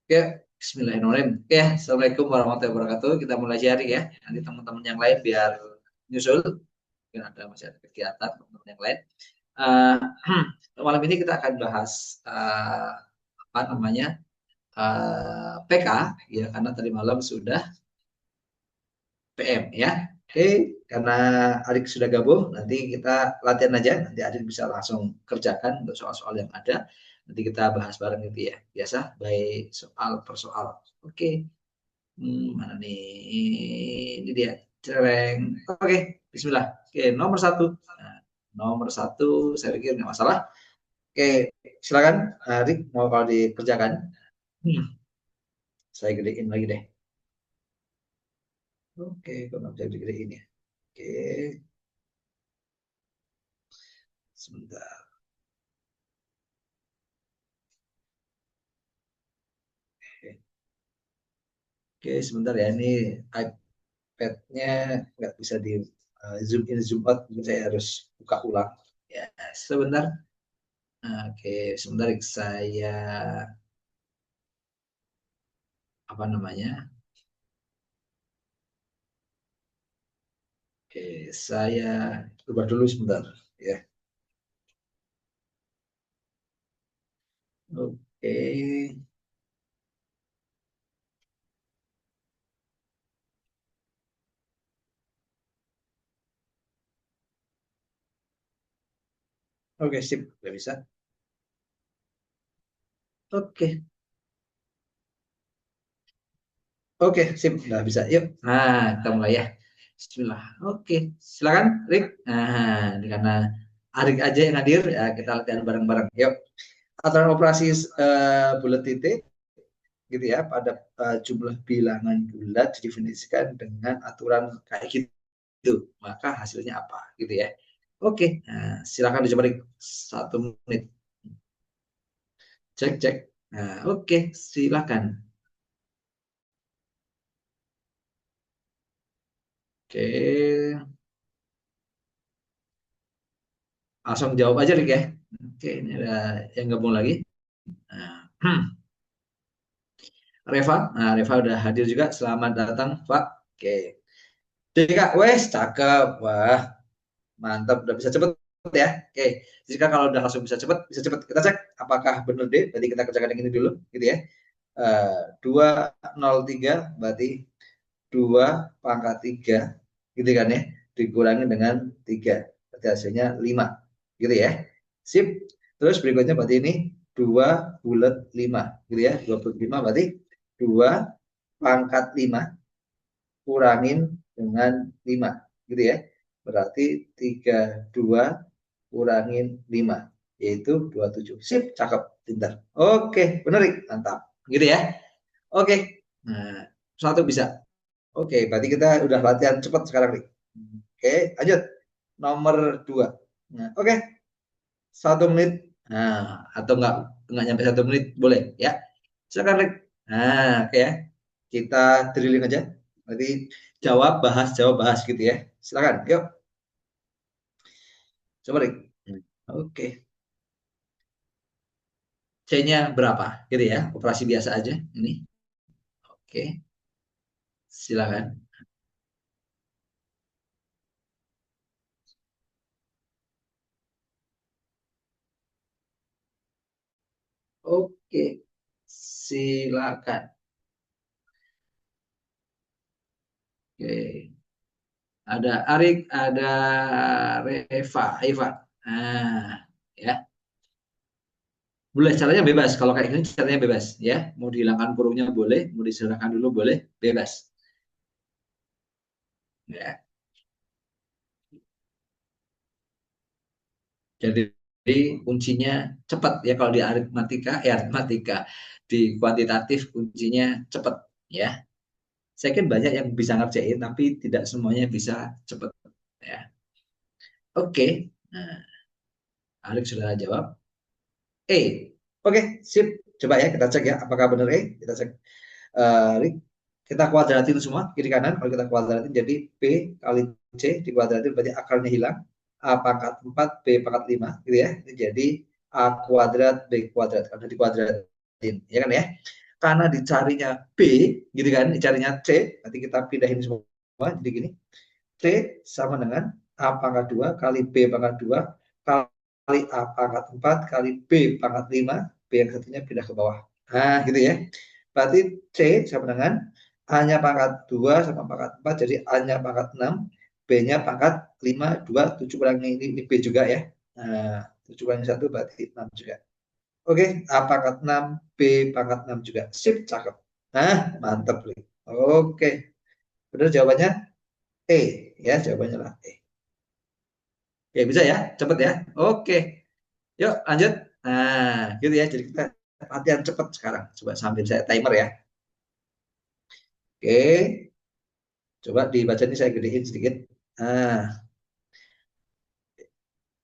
Oke, Bismillahirrahmanirrahim. Oke, Assalamualaikum warahmatullahi wabarakatuh. Kita mulai sharing ya. Nanti teman-teman yang lain biar nyusul. Mungkin ada masih ada kegiatan teman-teman yang lain. Uh, Malam ini kita akan bahas apa namanya PK ya, karena tadi malam sudah PM ya. Oke, karena Adik sudah gabung, nanti kita latihan aja. Nanti Adik bisa langsung kerjakan untuk soal-soal yang ada. Nanti kita bahas bareng gitu ya. Biasa, baik soal per soal. Oke. Mana nih? Ini dia. Cereng. Oke, Bismillah. Oke, nomor satu. Nah, nomor satu, saya pikir nggak masalah. Oke, silakan, Adik, mau kalau dikerjakan. Hmm, saya gedein lagi deh. Oke, kalau nggak bisa digedein ya. Oke, sebentar. Oke, sebentar ya. Ini iPad-nya nggak bisa di zoom in, zoom out. Saya harus buka ulang. Ya, sebentar. Oke, sebentar saya apa namanya? Oke, saya coba dulu sebentar ya. Oke. Oke, sip, udah bisa. Oke. Oke, sip, udah bisa. Yuk. Nah, kita mulai ya. Bismillah. Oke, silakan, Rick. Nah, ini karena Arik aja yang hadir, ya kita latihan bareng-bareng. Yuk. Aturan operasi bulat titik gitu ya, pada jumlah bilangan bulat didefinisikan dengan aturan kayak gitu. Maka hasilnya apa gitu ya. Oke, nah, silakan dicoba Rick. 1 menit. Cek, cek. Nah, oke, silakan. Oke, langsung jawab aja Rick ya. Oke, ini ada yang gabung lagi. Nah, Reva, nah Reva udah hadir juga. Selamat datang, Pak. Oke, jadi Kak, wes cakep, wah mantap, udah bisa cepet ya. Oke, jadi Kak kalau udah langsung bisa cepet. Kita cek apakah benar deh. Berarti kita kerjakan yang ini dulu, gitu ya. 203 berarti 2 pangkat 3, gitu kan ya, dikurangi dengan 3, berarti hasilnya 5, gitu ya. Sip. Terus berikutnya berarti ini 2 bulat 5, gitu ya. 2 bulat 5 berarti 2 pangkat 5 kurangin dengan 5, gitu ya. Berarti 32 kurangin 5, yaitu 27. Sip, cakep, pintar. Oke, bener, mantap, gitu ya. Oke, nah satu bisa. Oke, berarti kita udah latihan cepat sekarang nih. Oke, lanjut. Nomor 2. Nah, oke, 1 menit. Nah, atau enggak nyampe 1 menit boleh ya. Silakan Rick. Nah, oke ya. Kita drilling aja. Berarti jawab bahas gitu ya. Silakan, yuk. Coba Rick. Oke. C-nya berapa? Gitu ya. Operasi biasa aja ini. Oke. Silakan. Oke. Silakan. Oke. Ada Arik, ada Reva, Eva. Nah, ya. Boleh, caranya bebas. Kalau kayak gini caranya bebas ya. Mau dihilangkan kurungnya boleh, mau diserahkan dulu boleh, bebas. Ya. Jadi kuncinya cepat ya kalau di aritmatika di kuantitatif kuncinya cepat ya. Saya kan banyak yang bisa ngerjain tapi tidak semuanya bisa cepat ya. Oke. Nah, Arik sudah jawab. Oke, sip. Coba ya kita cek ya apakah benar kita cek. Arik, kita kuadratin semua kiri kanan. Kalau kita kuadratin jadi P kali C dikuadratin berarti akarnya hilang. A pangkat 4 B pangkat 5 gitu ya. Ini jadi A kuadrat B kuadrat karena dikuadratin ya kan ya. karena dicarinya B, gitu kan, dicarinya C, nanti kita pindahin semua, jadi gini, C sama dengan A pangkat 2 kali B pangkat 2 kali A pangkat 4 kali B pangkat 5, B yang satunya pindah ke bawah. Nah, gitu ya. Berarti C sama dengan A-nya pangkat 2 sama pangkat 4, jadi A-nya pangkat 6, B-nya pangkat 5, 2, 7 kurangi ini B juga ya. Nah, 7 kurangi 1 berarti 6 juga. Oke, A pangkat 6, B pangkat 6 juga. Sip, cakep. Nah, mantap. Oke, benar jawabannya E. Ya, jawabannya lah E. Oke, bisa ya? Cepet ya? Oke, yuk lanjut. Nah, gitu ya. Jadi kita latihan cepet sekarang. Coba sambil saya timer ya. Oke, coba dibaca ini saya gedein sedikit. Nah,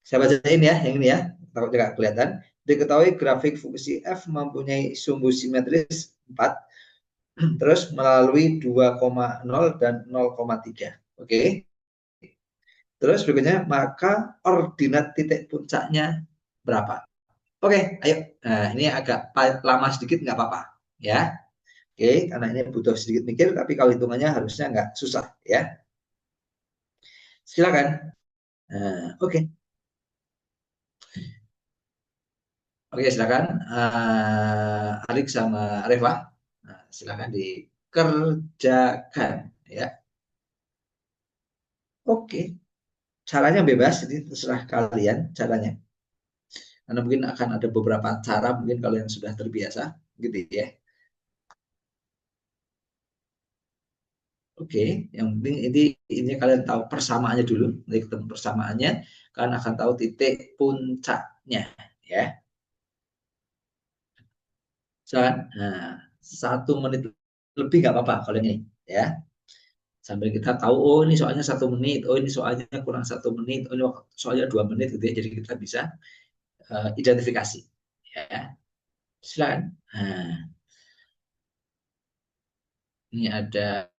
saya bacain ya, yang ini ya. Takutnya nggak kelihatan. Diketahui grafik fungsi f mempunyai sumbu simetris 4, terus melalui 2,0 dan 0,3. Oke. Terus berikutnya, maka ordinat titik puncaknya berapa? Oke, ayo. Nah, ini agak lama sedikit, nggak apa-apa. Ya, oke, karena ini butuh sedikit mikir, tapi kalau hitungannya harusnya nggak susah. Ya, silakan. Oke, oke, silakan. Alik sama Reva, silakan dikerjakan. Ya, oke. Caranya bebas, jadi terserah kalian caranya. Karena mungkin akan ada beberapa cara, mungkin kalau yang sudah terbiasa, gitu ya. Oke, yang penting ini kalian tahu persamaannya dulu. Nanti ketemu persamaannya, kalian akan tahu titik puncaknya, ya. Nah, 1 menit lebih nggak apa-apa kalau ini, ya. Sambil kita tahu, oh ini soalnya 1 menit, oh ini soalnya kurang 1 menit, oh ini soalnya 2 menit, gitu ya. Jadi kita bisa identifikasi, ya. Silakan. Nah, ini ada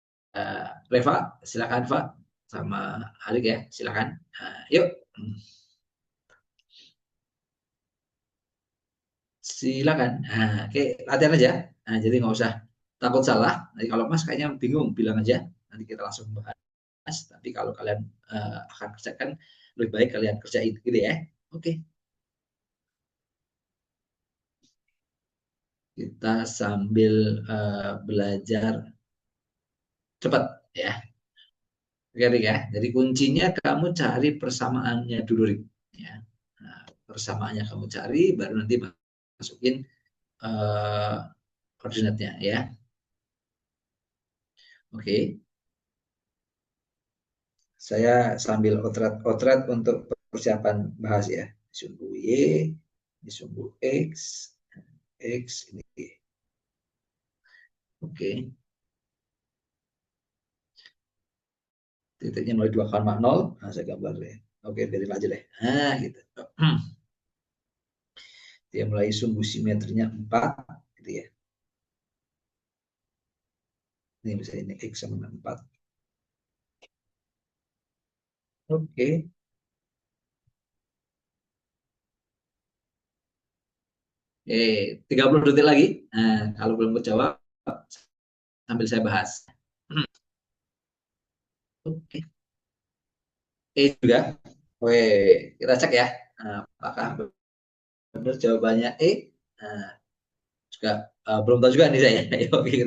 Reva, silakan Pak, sama Alik ya, silakan. Yuk. Silakan. Oke, latihan aja. Jadi nggak usah takut salah. Nanti kalau Mas kayaknya bingung, bilang aja. Nanti kita langsung bahas. Tapi kalau kalian akan kerjakan, lebih baik kalian kerjain, gitu ya. Oke, kita sambil belajar cepat, ya. Oke, Rik, ya. Jadi kuncinya kamu cari persamaannya dulu, Rik. Ya. Nah, persamaannya kamu cari, baru nanti masukin uh, koordinatnya, ya. Oke. Saya sambil otret untuk persiapan bahas ya. Sumbu Y, ini sumbu X, X ini Y. Oke, titiknya mulai 2,0. Nah, saya gambar deh. Oke, biarin aja deh. Nah, gitu. Dia mulai sumbu simetrinya 4, gitu ya. Ini misalnya ini X sama dengan 4. Oke. 30 detik lagi. Nah, kalau belum terjawab, sambil saya bahas. Oke. Juga. Oke, kita cek ya. Apakah benar jawabannya E? Nah, juga belum tahu juga nih saya. Oke,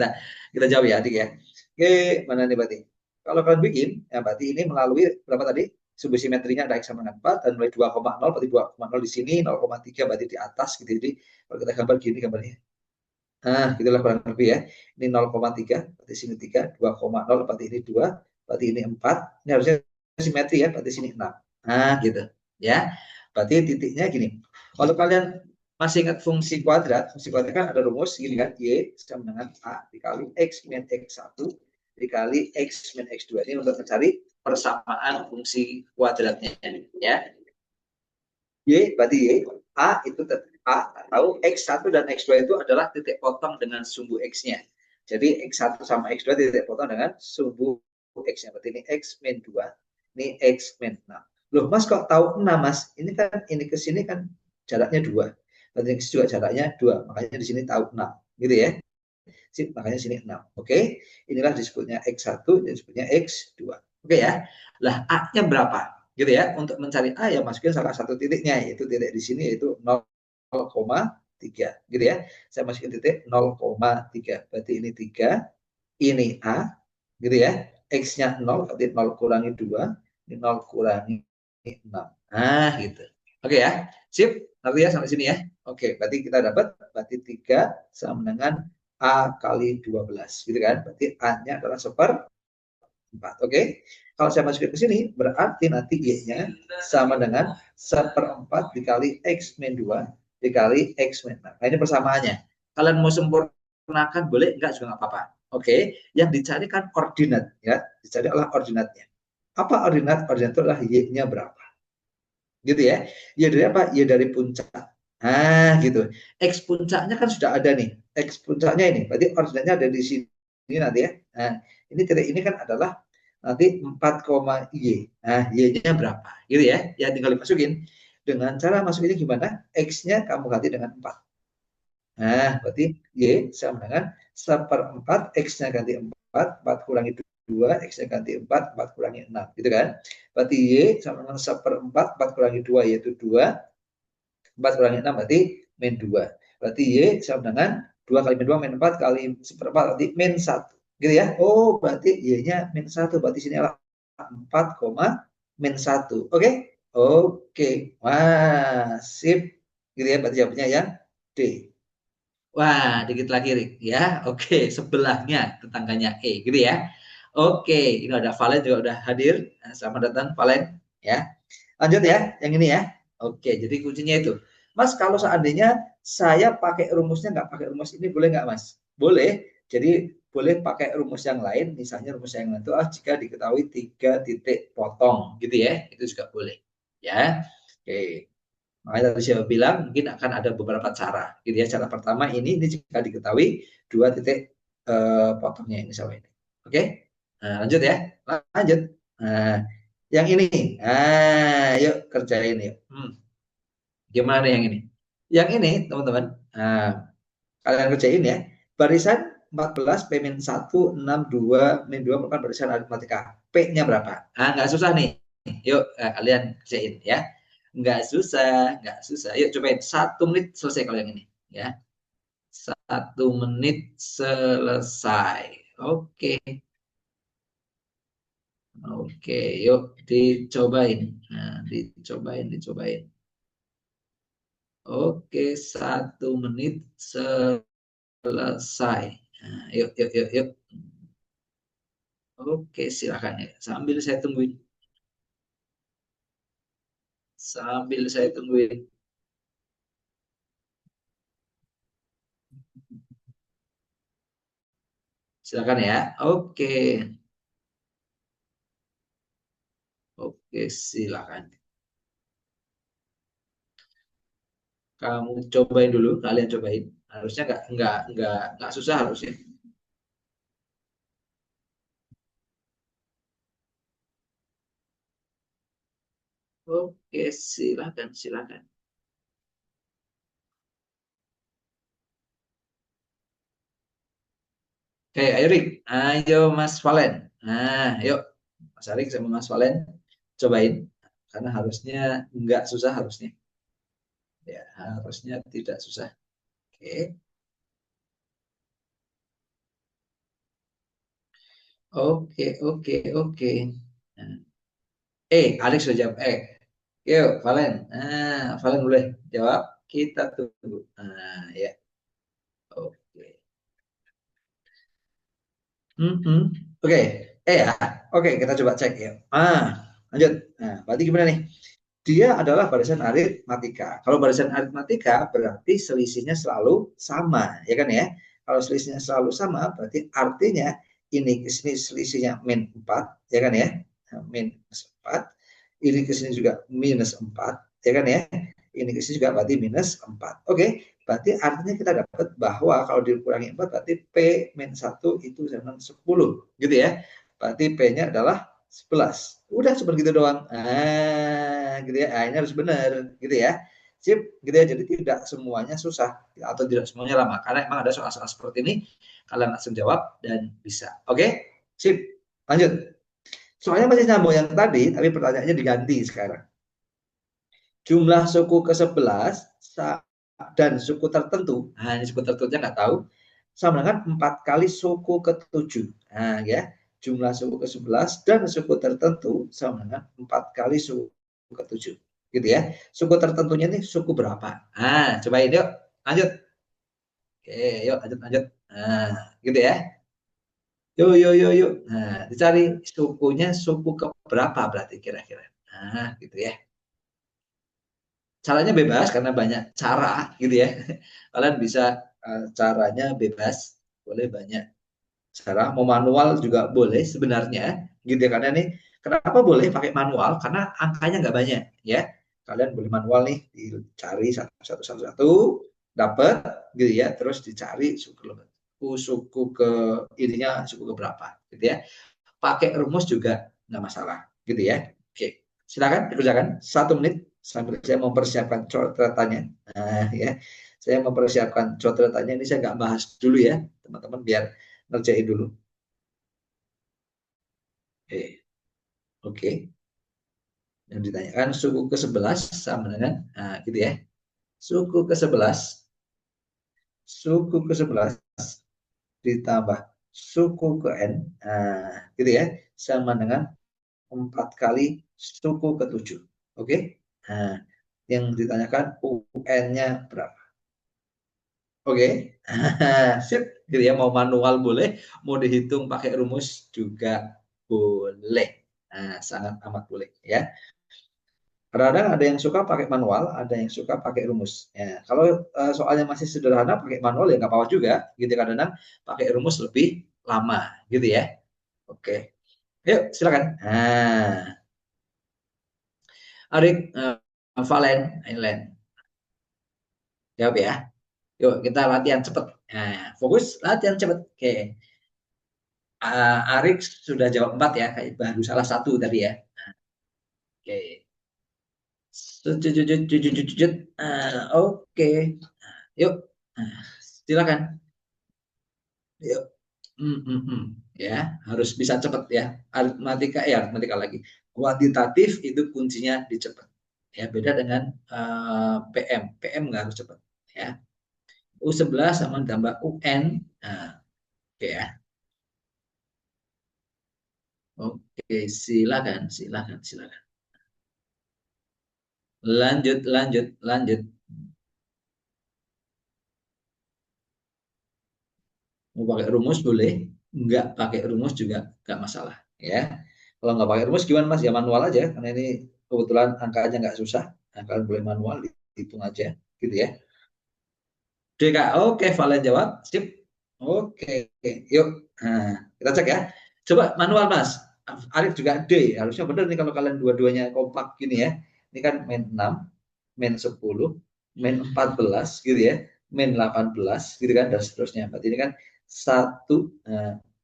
kita jawab ya, adik ya. Oke, mana nih berarti? Kalau kalian bikin, ya berarti ini melalui berapa tadi? Sumbu simetrinya ada X sama dengan 4, dan mulai 2,0, berarti 2,0 di sini, 0,3 berarti di atas, gitu. Jadi, kalau kita gambar gini gambarnya. Nah, gitulah kurang lebih ya. Ini 0,3, berarti sini 3, 2,0, berarti ini 2, berarti ini 4. Ini harusnya simetri ya, berarti sini 6. Nah, gitu. Ya. Berarti titiknya gini. Kalau kalian masih ingat fungsi kuadrat kan ada rumus gini kan, Y sama dengan A dikali X min X1 dikali X min X2. Ini untuk mencari persamaan fungsi kuadratnya. Ya. Y berarti Y, A itu A tahu X1 dan X2 itu adalah titik potong dengan sumbu X-nya. Jadi X1 sama X2 titik potong dengan sumbu X-nya. Berarti ini X min 2, ini X min 6. Loh, Mas kok tahu 6, Mas? Ini kan ini ke sini kan jaraknya 2. Berarti X juga jaraknya 2. Makanya di sini tahu 6. Gitu ya. Sip, makanya sini 6. Oke, inilah disebutnya X1, dan disebutnya X2. Oke ya. Lah, A-nya berapa? Gitu ya. Untuk mencari A, ya masukin salah satu titiknya, yaitu titik di sini, yaitu 0,3. Gitu ya. Saya masukin titik 0,3. Berarti ini 3, ini A, gitu ya. X-nya 0, berarti 0 kurangi 2, ini 0 kurangi 6. Nah, gitu. Oke ya. Sip, ngerti ya sampai sini ya. Oke, berarti kita dapat, berarti 3 sama dengan A kali 12, gitu kan. Berarti A-nya adalah 1/4. Oke. Kalau saya masukin ke sini, berarti nanti Y-nya sama dengan 1/4 dikali X min 2 dikali X min 6. Nah, ini persamaannya. Kalian mau sempurnakan boleh, enggak juga nggak apa-apa. Oke, yang dicari kan ordinat ya, dicari adalah ordinatnya. Apa ordinat? Ordinat itu adalah Y-nya berapa. Gitu ya. Y dari apa? Y dari puncak. Nah, gitu. X puncaknya kan sudah ada nih. X puncaknya ini. Berarti ordinatnya ada di sini nanti ya. Nah, ini titik ini kan adalah nanti 4, Y. Nah, Y-nya berapa? Gitu ya. Ya tinggal dimasukin. Dengan cara masukinnya gimana? X-nya kamu ganti dengan 4. Nah, berarti Y sama dengan 1/4, X-nya ganti 4, 4 kurangi 2, X-nya ganti 4, 4 kurangi 6. Gitu kan? Berarti Y sama dengan 1/4, 4 kurangi 2, yaitu 2, 4 kurangi 6 berarti min 2. Berarti Y sama dengan 2 kali min 2, min 4 kali 1/4, berarti min 1. Gitu ya? Oh, berarti Y-nya min 1. Berarti sini adalah 4, min 1. Oke? Oke. Wah, sip. Gitu ya, berarti jawabannya yang D. Wah, dikit lagi, Rik. Ya, oke. Sebelahnya, tetangganya E. Gitu ya. Oke, ini ada Valen juga udah hadir. Selamat datang, Valen. Ya. Lanjut ya, yang ini ya. Oke, jadi kuncinya itu. Mas, kalau seandainya saya pakai rumusnya nggak pakai rumus ini, boleh nggak, Mas? Boleh. Jadi, boleh pakai rumus yang lain. Misalnya rumus yang lain itu jika diketahui 3 titik potong. Gitu ya. Itu juga boleh. Ya. Oke. Makanya tadi saya bilang mungkin akan ada beberapa cara. Gitu ya. Cara pertama ini jika diketahui 2 titik potongnya ini sama ini. Oke. Nah, lanjut ya. Lanjut. Nah, yang ini. Yuk kerjain yuk. Gimana yang ini? Yang ini, teman-teman. Kalian kerjain ya. Barisan 14 P-1 6 2 min 2 merupakan barisan aritmatika. P-nya berapa? Nggak susah nih. Yuk, kalian kerjain ya. Nggak susah, nggak susah. Yuk cobain 1 menit selesai kalau yang ini ya. 1 menit selesai. Oke. Oke, yuk dicobain. Nah, dicobain. Oke, 1 menit selesai. Nah, yuk. Oke, silakan ya. Sambil saya tungguin. Silakan ya. Oke, silakan. Kamu cobain dulu, kalian cobain. Harusnya nggak susah harusnya. Oke, silakan. Oke, ayo Rik. Ayo Mas Valen. Nah, yuk. Mas Arik sama Mas Valen cobain. Karena harusnya nggak susah harusnya. Ya, harusnya tidak susah. Oke. Oke. Nah, Alex sudah jawab. Yuk, Valen. Valen boleh jawab. Kita tunggu. Ya. Oke. Mhm. Oke. Ya. Oke, kita coba cek ya. Lanjut. Nah, berarti gimana nih? Dia adalah barisan aritmatika. Kalau barisan aritmatika berarti selisihnya selalu sama, ya kan ya? Kalau selisihnya selalu sama, berarti artinya ini ke sini selisihnya min 4, ya kan ya? Minus 4. Ini ke sini juga minus 4, ya kan ya? Ini ke sini juga berarti minus 4. Oke, berarti artinya kita dapat bahwa kalau dikurangi 4 berarti P min 1 itu sama 10, gitu ya. Berarti P-nya adalah 11. Udah seperti itu doang. Gitu ya. Ini harus benar, gitu ya. Sip, gitu ya. Jadi tidak semuanya susah atau tidak semuanya lama. Karena emang ada soal-soal seperti ini, kalian langsung jawab dan bisa. Oke, sip. Lanjut. Soalnya masih nyambung yang tadi, tapi pertanyaannya diganti sekarang. Jumlah suku ke-11 dan suku tertentu, nah ini suku tertentunya nggak tahu, sama dengan 4 kali suku ke-7. Nah ya, jumlah suku ke-11 dan suku tertentu sama dengan 4 kali suku ke-7. Gitu ya. Suku tertentunya ini suku berapa? Nah, cobain yuk. Lanjut. Oke, yuk lanjut. Nah, gitu ya. Yuk. Nah, dicari sukunya suku ke berapa berarti kira-kira. Nah, gitu ya. Caranya bebas karena banyak cara gitu ya. Kalian bisa caranya bebas, boleh banyak cara. Mau manual juga boleh sebenarnya gitu ya. Karena ini kenapa boleh pakai manual? Karena angkanya nggak banyak ya. Kalian boleh manual nih, dicari satu dapat gitu ya. Terus dicari suku ke ininya suku ke berapa gitu ya. Pakai rumus juga nggak masalah gitu ya. Oke, silakan dikerjakan 1 menit sambil saya mempersiapkan coretannya. Nah ya, saya mempersiapkan coretannya ini saya nggak bahas dulu ya teman-teman biar ngerjain dulu. Oke. Yang ditanyakan suku ke-11 sama dengan gitu ya. Suku ke-11 ditambah suku ke N gitu ya sama dengan 4 kali suku ke-7. Oke. Nah, yang ditanyakan UN-nya berapa? Oke. Sip. Gitu ya, mau manual boleh, mau dihitung pakai rumus juga boleh. Nah, sangat amat boleh ya. Kadang-kadang ada yang suka pakai manual, ada yang suka pakai rumus. Ya, kalau soalnya masih sederhana pakai manual ya nggak apa-apa juga. Gitu kadang-kadang pakai rumus lebih lama, gitu ya. Oke, yuk silakan. Nah, Arik, Valen, Aileen, jawab ya. Yuk kita latihan cepet. Nah, fokus latihan cepet. Oke, Arik sudah jawab 4 ya, kayak baru salah satu tadi ya. Oke, oke, yuk. Silakan. Yuk. Ya, harus bisa cepat ya. Aritmatika lagi. Kuantitatif itu kuncinya di cepat. Ya, beda dengan PM. PM nggak harus cepat. Ya. U11 sama tambah UN. Nah, oke ya. Oke, silakan. Lanjut. Mau pakai rumus boleh, nggak pakai rumus juga nggak masalah. Ya, kalau nggak pakai rumus gimana Mas? Ya manual aja, karena ini kebetulan angkanya nggak susah. Nah, kalian boleh manual, hitung aja, gitu ya. DK, oke, Valen jawab, sip. Oke, yuk. Nah, kita cek ya. Coba manual Mas. Arif juga D, harusnya benar nih kalau kalian dua-duanya kompak gini ya. Ini kan main 6, main 10, main 14 gitu ya, main 18 gitu kan dan seterusnya. Berarti ini kan 1, 2,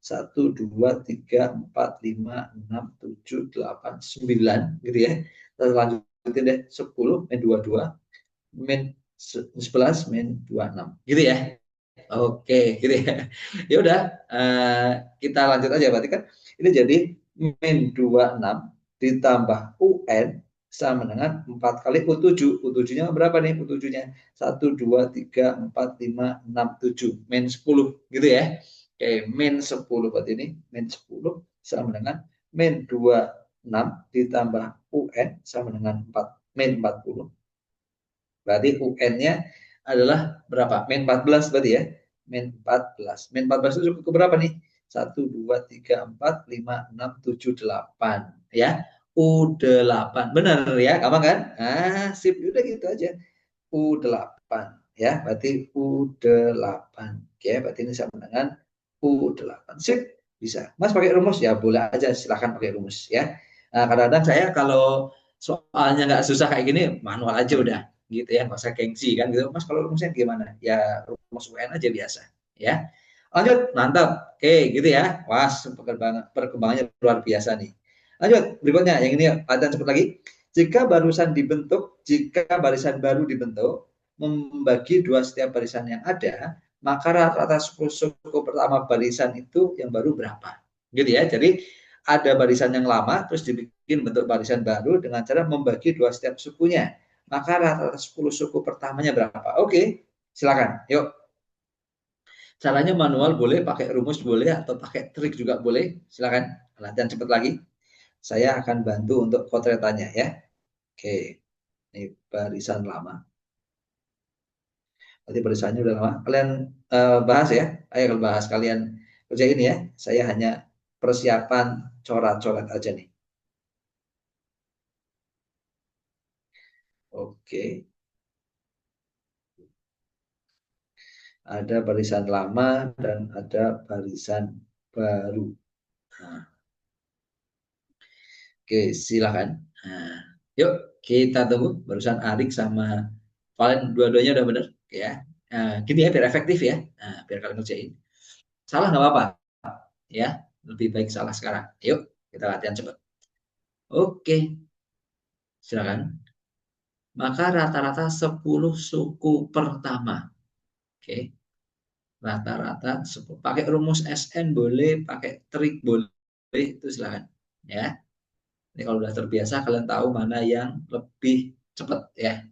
3, 4, 5, 6, 7, 8, 9 gitu ya. Terus lanjutin deh 10, main 22, main 11, main 26 gitu ya. Oke, gitu ya. Ya udah, kita lanjut aja. Berarti kan ini jadi min 26 ditambah UN sama dengan 4 kali U7. U7-nya berapa nih? U7-nya 1, 2, 3, 4, 5, 6, 7. Min 10 gitu ya. Oke, min 10 berarti ini. Min 10 sama dengan min 26 ditambah UN sama dengan 4. Min 40. Berarti UN-nya adalah berapa? Min 14 berarti ya. Min 14. Min 14 itu ke berapa nih? 1, 2, 3, 4, 5, 6, 7, 8. Ya. U8. Benar ya, gampang kan? Sip. Udah gitu aja. U8. Ya, berarti U8. Oke, berarti ini sama dengan U8. Sip. Bisa. Mas pakai rumus? Ya, boleh aja. Silahkan pakai rumus ya. Nah, kadang-kadang saya kalau soalnya nggak susah kayak gini, manual aja udah gitu ya, nggak usah gengsi kan gitu. Mas kalau rumusnya gimana? Ya rumus UN aja biasa ya. Lanjut, mantap. Oke, gitu ya. Wah, perkembangannya luar biasa nih. Lanjut, berikutnya yang ini latihan cepat lagi. Jika barisan baru dibentuk, membagi dua setiap barisan yang ada, maka rata-rata suku pertama barisan itu yang baru berapa? Gitu ya. Jadi ada barisan yang lama, terus dibikin bentuk barisan baru dengan cara membagi dua setiap sukunya. Maka rata-rata 10 suku pertamanya berapa? Oke, silakan. Yuk. Caranya manual boleh, pakai rumus boleh, atau pakai trik juga boleh. Silakan. Latihan cepat lagi. Saya akan bantu untuk potretannya ya. Oke, ini barisan lama. Berarti barisannya udah lama. Kalian bahas ya. Ayo bahas, kalian kerjain ya. Saya hanya persiapan coret-coret aja nih. Oke, ada barisan lama dan ada barisan baru. Nah, oke, silakan. Nah, yuk kita tunggu. Barusan Arik sama Valen dua-duanya udah bener ya. Nah, gini ya biar efektif ya. Nah, biar kalian ngerjain. Salah nggak apa-apa ya. Lebih baik salah sekarang. Yuk kita latihan cepat. Oke, silakan. Maka rata-rata 10 suku pertama. Oke, rata-rata pakai rumus SN boleh, pakai trik boleh, itu silakan ya. Ini kalau udah terbiasa kalian tahu mana yang lebih cepat ya.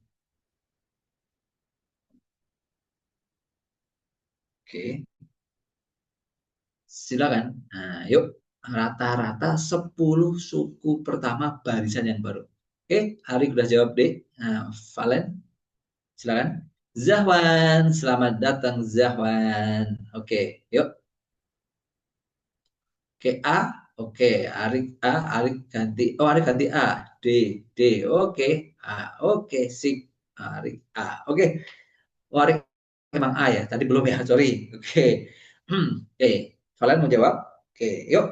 Oke, silakan. Nah, yuk rata-rata 10 suku pertama barisan yang baru. Oke, Ari udah jawab deh. Nah, Valen, silakan. Zahwan, selamat datang Zahwan. Oke, yuk. Oke, A. Oke, Arik A, Arik ganti. Oh, Arik ganti A. D, D. Oke, A. Oke, sip. Arik A. Oke. Oh, Arik memang A ya. Tadi belum ya, sorry. Oke. Oke, kalian mau jawab? Oke, yuk.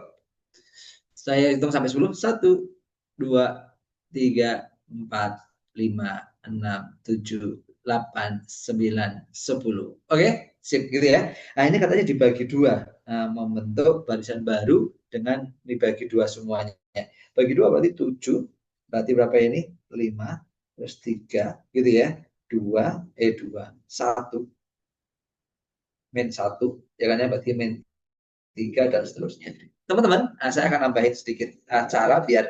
Saya hitung sampai 10. 1, 2, 3, 4, 5, 6, 7, 8, 9, 10. Oke, sip gitu ya. Nah, ini katanya dibagi dua. Nah, membentuk barisan baru dengan dibagi dua semuanya. Bagi dua berarti 7. Berarti berapa ini? 5, terus 3, gitu ya. 2, 1, min 1. Ya kan ya, berarti min 3 dan seterusnya. Teman-teman, saya akan nambahin sedikit cara biar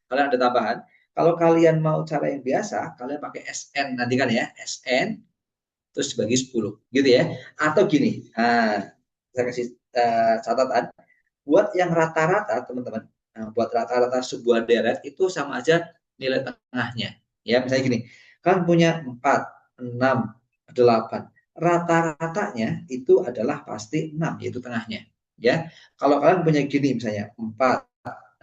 kalian ada tambahan. Kalau kalian mau cara yang biasa, kalian pakai SN nanti kan ya, SN terus dibagi 10 gitu ya. Atau gini, saya kasih catatan, buat yang rata-rata teman-teman, buat rata-rata sebuah deret itu sama aja nilai tengahnya. Ya, misalnya gini, kalian punya 4, 6, 8. Rata-ratanya itu adalah pasti 6, yaitu tengahnya. Ya, kalau kalian punya gini misalnya 4,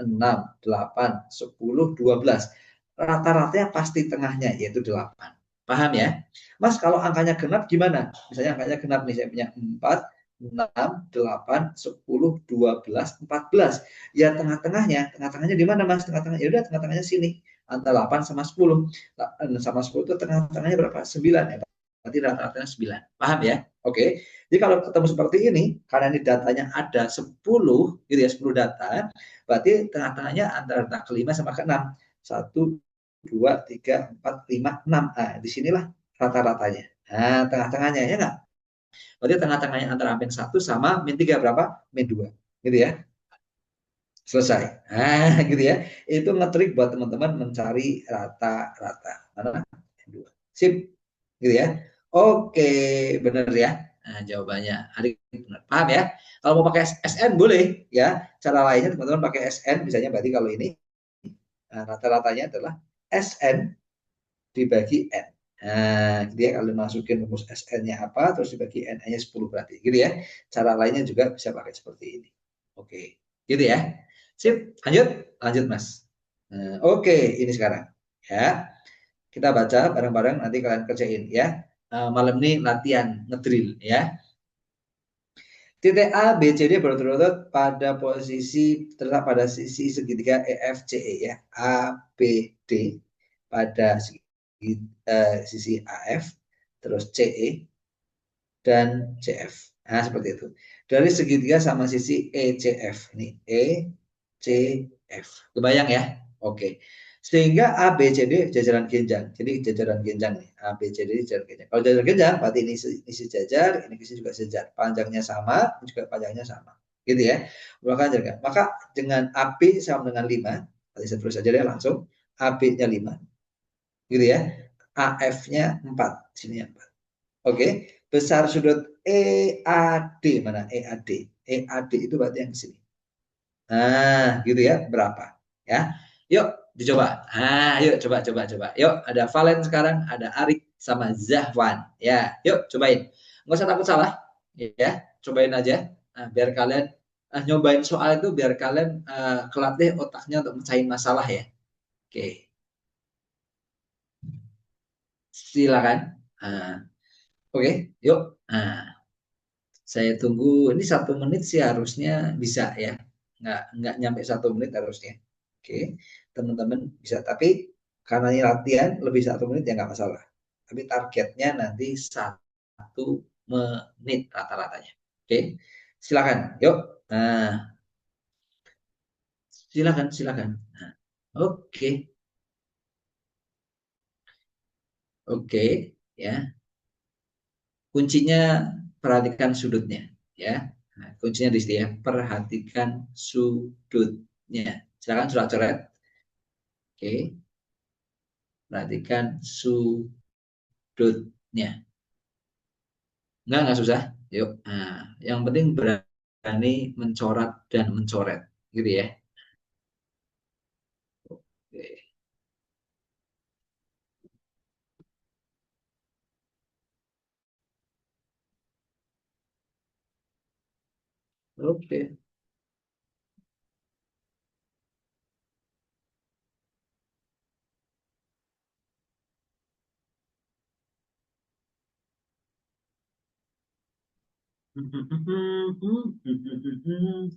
6, 8, 10, 12. Rata-ratanya pasti tengahnya yaitu 8. Paham ya? Mas, kalau angkanya genap gimana? Misalnya angkanya genap nih, saya punya 4, 6, 8, 10, 12, 14. Ya tengah-tengahnya di mana Mas? Tengah-tengah, ya udah tengah-tengahnya sini. Antara 8 sama 10. 6 sama 10 itu tengah-tengahnya berapa? 9 ya. Berarti rata-ratanya 9. Paham ya? Oke. Jadi kalau ketemu seperti ini, karena ini datanya ada 10, gitu ya, 10 data, berarti tengah-tengahnya antara data kelima sama keenam. 1, 2, 3, 4, 5, 6. Nah, disinilah rata-ratanya. Nah, tengah-tengahnya ya nggak? Berarti tengah-tengahnya antara min 1 sama min 3 berapa? Min 2. Gitu ya. Selesai. Nah, gitu ya. Itu ngetrik buat teman-teman mencari rata-rata. Mana? Min 2. Sip. Gitu ya. Oke, benar ya. Nah, jawabannya Arik benar. Paham ya? Kalau mau pakai SN boleh ya. Cara lainnya teman-teman pakai SN, misalnya berarti kalau ini rata-ratanya adalah SN dibagi N. Nah, gitu ya, kalau masukin rumus SN-nya apa, terus dibagi N-nya 10 berarti. Gitu ya. Cara lainnya juga bisa pakai seperti ini. Oke, gitu ya. Sip, lanjut. Lanjut, Mas. Nah, oke, ini sekarang. Ya, kita baca bareng-bareng, nanti kalian kerjain ya. Malam ini latihan ngedrill ya. Titik A, B, C, D berturut-turut pada posisi terletak pada sisi segitiga EFCE ya. A, B, D pada sisi AF, terus CE dan CF. Nah, seperti itu. Dari segitiga sama sisi ECF. Ini ECF. Kebayang ya? Oke. Sehingga A, B, C, D jajaran genjang. Jadi jajaran genjang nih. A, B, C, D jajaran genjang. Kalau jajaran genjang berarti ini sejajar, ini juga sejajar. Panjangnya sama, ini juga panjangnya sama. Gitu ya. Maka dengan AB sama dengan 5, berarti saya tulis saja deh langsung. AB-nya 5, gitu ya. AF-nya 4, sini 4. Oke, besar sudut EAD mana? EAD. EAD itu berarti yang di sini. Nah, gitu ya, berapa? Ya. Yuk, dicoba. Ah, yuk coba. Yuk, ada Valen sekarang, ada Arik sama Zahwan. Ya, yuk cobain. Nggak usah takut salah. Ya, cobain aja. Nah, biar kalian nyobain soal itu biar kalian kelatih otaknya untuk mecahin masalah ya. Oke, silakan. Nah, oke, yuk. Nah, saya tunggu ini 1 menit sih harusnya bisa ya. Nggak nyampe 1 menit harusnya. Oke, teman-teman bisa. Tapi karena ini latihan lebih 1 menit ya nggak masalah. Tapi targetnya nanti 1 menit rata-ratanya. Oke, silakan. Yuk. Nah, silakan. Nah, oke, oke, ya. Kuncinya perhatikan sudutnya, ya. Nah, kuncinya di sini ya. Perhatikan sudutnya. Silakan surat coret. Oke, perhatikan sudutnya. Nggak susah. Yuk. Nah, yang penting berani mencoret dan mencoret, gitu ya. Oke. Oke.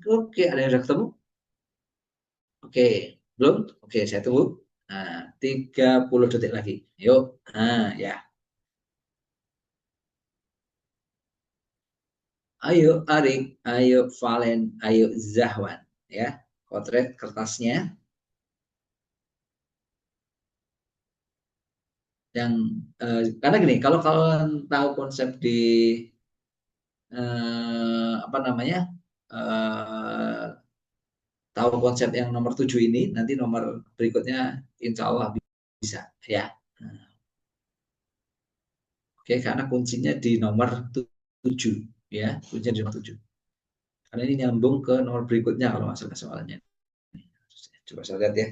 Oke, ada yang sudah ketemu? Oke, belum? Oke, saya tunggu. Nah, 30 detik lagi. Yuk. Nah, ya. Ayo Arik, ayo Valen, ayo Zahwan. Ya, potret kertasnya. Yang karena gini, kalau kalian tahu konsep di apa namanya, eh, tahu konsep yang nomor 7 ini, nanti nomor berikutnya insya Allah bisa ya. Nah, oke, karena kuncinya di nomor 7 ya, kuncinya di nomor 7. Karena ini nyambung ke nomor berikutnya kalau masalah soalnya. Coba saya lihat ya.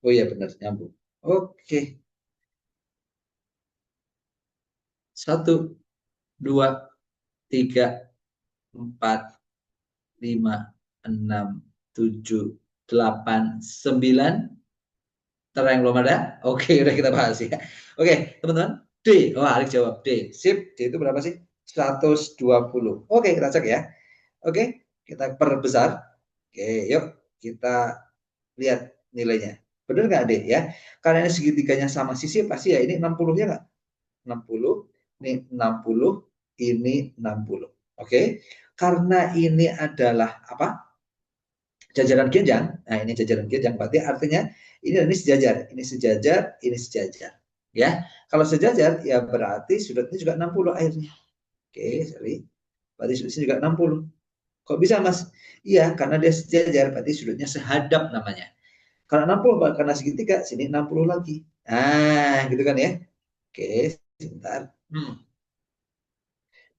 Oh iya benar nyambung. Oke, 1, 2, 3, 4, 5, 6, 7, 8, 9. Terang belum ada? Oke, udah kita bahas ya. Oke, teman-teman. D. Oh, Alex jawab D. Sip. D itu berapa sih? 120. Oke, kita cek ya. Oke, kita perbesar. Oke, yuk kita lihat nilainya. Benar nggak D ya? Karena ini segitiganya sama sisi, pasti ya ini 60 ya nggak? 60, ini 60, ini 60. Oke, karena ini adalah apa? Jajaran genjang. Nah, ini jajaran genjang berarti artinya ini sejajar, ini sejajar, ini sejajar. Ya, kalau sejajar ya berarti sudutnya juga 60 akhirnya. Oke, sorry. Berarti sudutnya juga 60. Kok bisa, Mas? Iya, karena dia sejajar berarti sudutnya sehadap namanya. Kalau 60 karena segitiga, sini 60 lagi. Nah, gitu kan ya. Oke, sebentar.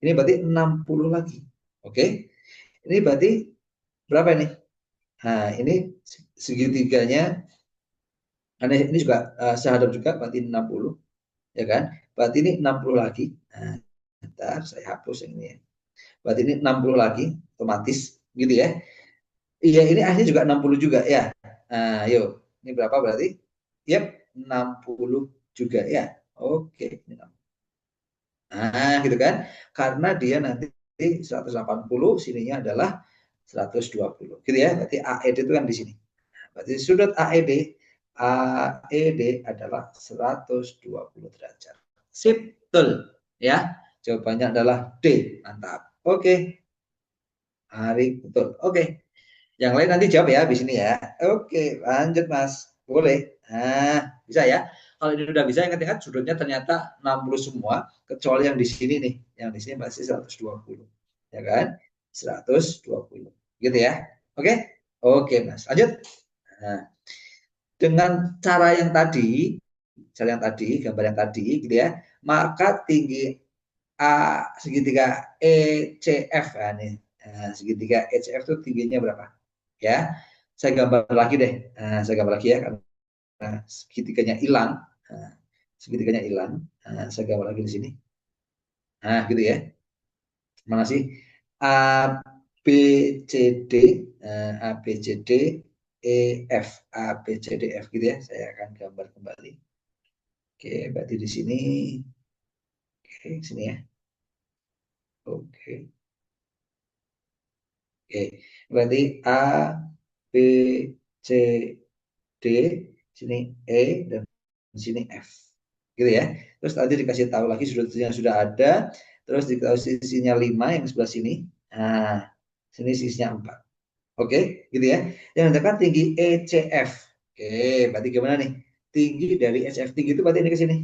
Ini berarti 60 lagi. Oke. Ini berarti berapa ini? Nah, ini segitiganya. Karena ini juga sehadap juga berarti 60, ya kan? Berarti ini 60 lagi. Nah, bentar, saya hapus yang ini ya. Berarti ini 60 lagi, otomatis gitu ya. Iya, ini akhirnya juga 60 juga ya. Nah, yuk. Ini berapa berarti? Yap, 60 juga ya. Oke. Nah, gitu kan? Karena dia nanti 180, sininya adalah 120. Gitu ya. Berarti AED itu kan di sini. Berarti sudut AED adalah 120 derajat. Sip, betul. Ya, jawabannya adalah D. Mantap. Oke, Hari betul. Oke, yang lain nanti jawab ya di sini ya. Oke, lanjut Mas. Boleh. Nah, bisa ya. Kalau ini udah bisa, yang ketiga sudutnya ternyata 60 semua, kecuali yang di sini nih. Yang di sini masih 120. Ya kan? 120. Gitu ya. Oke? Oke, Mas. Lanjut. Nah, dengan cara yang tadi, gambar yang tadi, gitu ya, maka tinggi segitiga ECF, nah, nih. Nah, segitiga ECF itu tingginya berapa? Ya, saya gambar lagi deh. Nah, saya gambar lagi ya, karena segitiganya hilang. Nah, segitiganya hilang. Nah, saya gambar lagi di sini. Nah, gitu ya. Mana sih? A, B, C, D, A, B, C, D, E, F, A, B, C, D, F gitu ya. Saya akan gambar kembali. Oke, berarti di sini, oke, sini ya. Oke, oke. Berarti A, B, C, D, sini E, dan sini F. Gitu ya. Terus tadi dikasih tahu lagi sudutnya sudah ada. Terus dikasih sisinya 5 yang sebelah sini. Nah, sini sisinya 4. Oke, gitu ya. Yang dekat tinggi ECF. Oke, berarti gimana nih? Tinggi dari ECF tinggi itu berarti ini ke sini.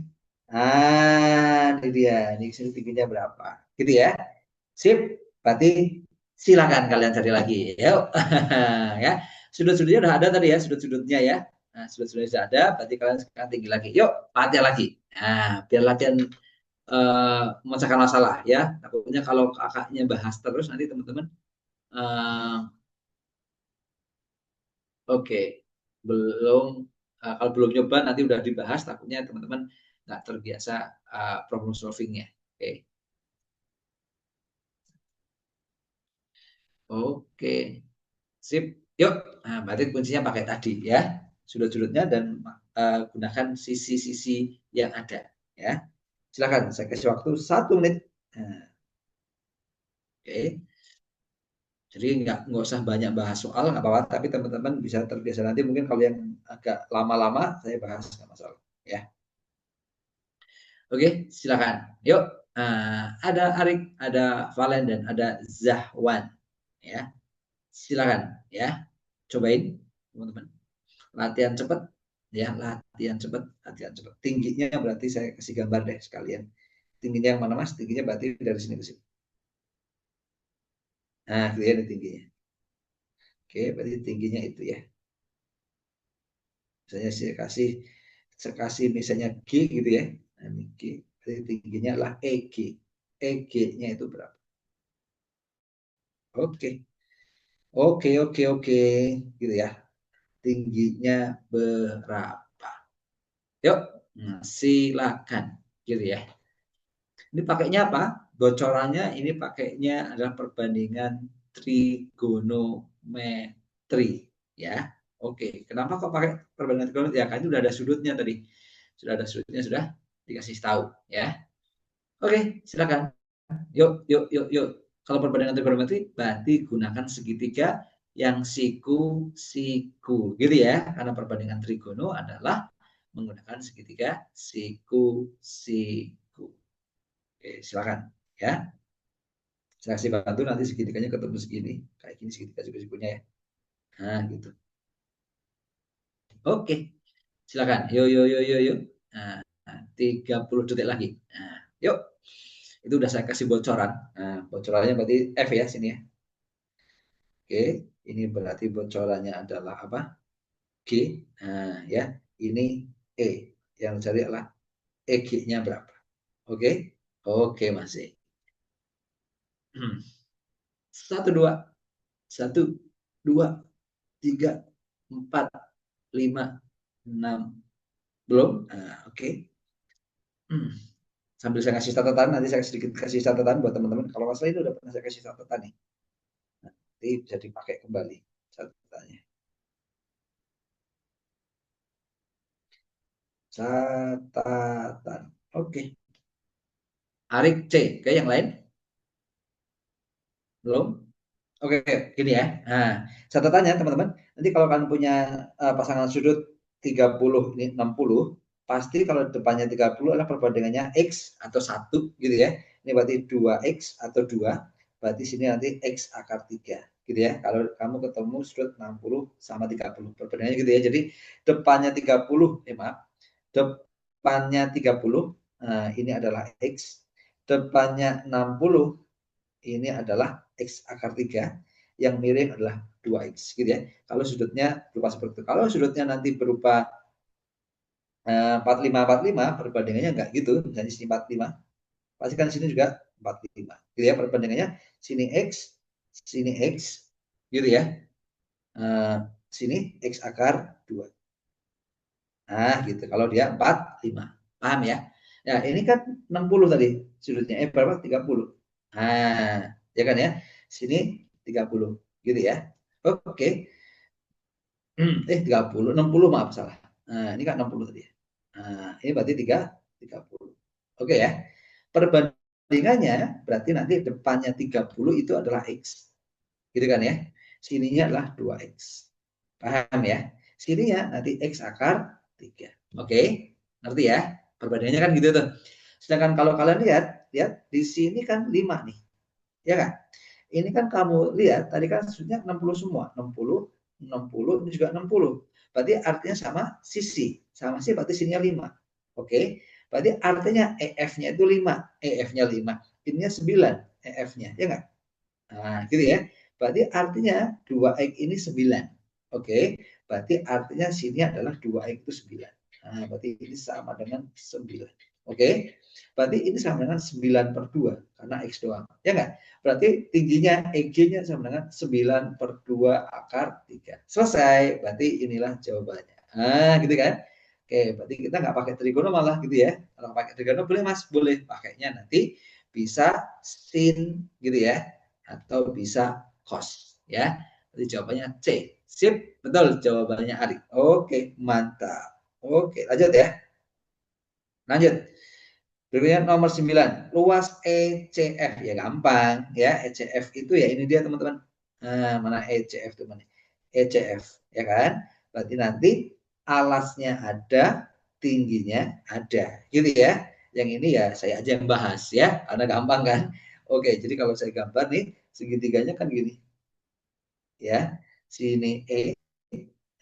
Nah, ini dia. Ini sini tingginya berapa? Gitu ya. Sip. Berarti silakan kalian cari lagi. Yuk. Ya. Sudut-sudutnya udah ada tadi ya, sudut-sudutnya ya. Nah, sudut-sudutnya sudah ada, berarti kalian sekarang tinggi lagi. Yuk, latihan lagi. Nah, biar latihan memecahkan masalah ya. Takutnya kalau kakaknya bahas terus nanti teman-teman oke, belum kalau belum nyoba nanti udah dibahas takutnya teman-teman nggak terbiasa problem solvingnya. Oke, oke, sip. Yuk, nah, berarti kuncinya pakai tadi ya, sudut-sudutnya dan gunakan sisi-sisi yang ada ya. Silakan, saya kasih waktu 1 menit. Nah, oke, jadi nggak usah banyak bahas soal nggak apa-apa, tapi teman-teman bisa terbiasa nanti mungkin kalau yang agak lama-lama saya bahas nggak masalah ya. Oke, silakan. Yuk, ada Arik, ada Valen, dan ada Zahwan. Ya, silakan. Ya, cobain, teman-teman. Latihan cepat, ya, latihan cepat, latihan cepat. Tingginya berarti saya kasih gambar deh sekalian. Tingginya yang mana mas? Tingginya berarti dari sini ke sini. Nah, kelihatan tingginya. Oke, berarti tingginya itu ya. Misalnya saya kasih misalnya G gitu ya. Nah, ini G. Berarti tingginya adalah EG. EG-nya itu berapa? Oke. Oke, oke, oke, gitu ya. Tingginya berapa? Yuk, silakan, gitu ya. Ini pakainya apa? Bocorannya ini pakainya adalah perbandingan trigonometri, ya. Oke, kenapa kok pakai perbandingan trigonometri? Ya, kan itu sudah ada sudutnya tadi. Sudah ada sudutnya, sudah dikasih tahu, ya. Oke, silakan. Yuk, yuk, yuk, yuk. Kalau perbandingan trigonometri, berarti gunakan segitiga yang siku-siku. Gitu ya. Karena perbandingan trigono adalah menggunakan segitiga siku-siku. Oke, silakan. Ya. Saya kasih bantu nanti segitiganya ketemu segini. Kayak gini segitiga siku-sikunya ya. Nah, gitu. Oke, silakan. Yuk, yuk, yuk, yuk, yuk. Nah, 30 detik lagi. Nah, yuk. Itu udah saya kasih bocoran. Nah, bocorannya berarti F ya sini ya. Oke, ini berarti bocorannya adalah apa? G. Nah, ya, ini E. Yang cari adalah EG-nya berapa? Oke, oke masih. Satu dua, satu dua, tiga, empat, lima, enam. Belum? Nah, oke. Sambil saya kasih catatan, nanti saya sedikit kasih catatan buat teman-teman. Kalau masalah itu udah pernah saya kasih catatan nih. Nanti bisa dipakai kembali catatannya. Catatan. Oke. Arik C. Ke yang lain? Belum? Oke, gini ya. Nah, catatannya teman-teman, nanti kalau kalian punya pasangan sudut 30 ini 60, pasti kalau depannya 30 adalah perbandingannya X atau 1 gitu ya. Ini berarti 2X atau 2. berarti sini nanti X akar 3. Gitu ya. Kalau kamu ketemu sudut 60 sama 30. Perbandingannya gitu ya. Jadi depannya 30, maaf. Depannya 30, nah, ini adalah X. Depannya 60, ini adalah X akar 3. Yang miring adalah 2X. Gitu ya. Kalau sudutnya berupa seperti itu. Kalau sudutnya nanti berupa 45-45, perbandingannya enggak gitu. Misalnya sini 45, pasti kan sini juga 45. Gitu ya perbandingannya. Sini X, gitu ya. Sini X akar 2. Nah, gitu. Kalau dia 45. Paham ya? Nah, ini kan 60 tadi sudutnya. Berapa? 30. Nah, ya kan ya? Sini 30. Gitu ya. Oke. 30. 60 maaf salah. Nah, ini kan 60 tadi ya. Nah, ini berarti 30. Oke ya. Perbandingannya berarti nanti depannya 30 itu adalah X. Gitu kan ya. Sininya adalah 2X. Paham ya? Sininya nanti X akar 3. Oke, ngerti ya? Perbandingannya kan gitu tuh. Sedangkan kalau kalian lihat, di sini kan 5 nih. Ya kan? Ini kan kamu lihat, tadi kan sudutnya 60 semua. 60, 60, ini juga 60. Berarti artinya sama sisi. Sama sisi berarti sininya 5. Oke, berarti artinya EF-nya itu 5. EF-nya 5. Ininya 9. EF-nya, ya nggak? Nah, gitu ya. Berarti artinya 2X ini 9. Oke, berarti artinya sini adalah 2X itu 9. Nah, berarti ini sama dengan 9. Oke, berarti ini sama dengan 9 per 2, karena X doang. Ya nggak? Berarti tingginya EG-nya sama dengan 9 per 2 akar 3. Selesai, berarti inilah jawabannya. Nah, gitu kan? Oke, berarti kita nggak pakai trigono malah gitu ya. Kalau pakai trigono boleh mas, boleh. Pakainya nanti bisa sin gitu ya atau bisa kos ya. Jadi jawabannya C. Sip, betul jawabannya Ari. Oke, mantap. Oke, lanjut ya. Lanjut. Berikutnya nomor 9. Luas ECF ya gampang ya. ECF itu ya ini dia teman-teman. Nah, mana ECF teman? ECF ya kan? Berarti nanti alasnya ada, tingginya ada. Gitu ya. Yang ini ya saya aja yang bahas ya, karena gampang kan. Oke, jadi kalau saya gambar nih segitiganya kan gini ya. Sini E,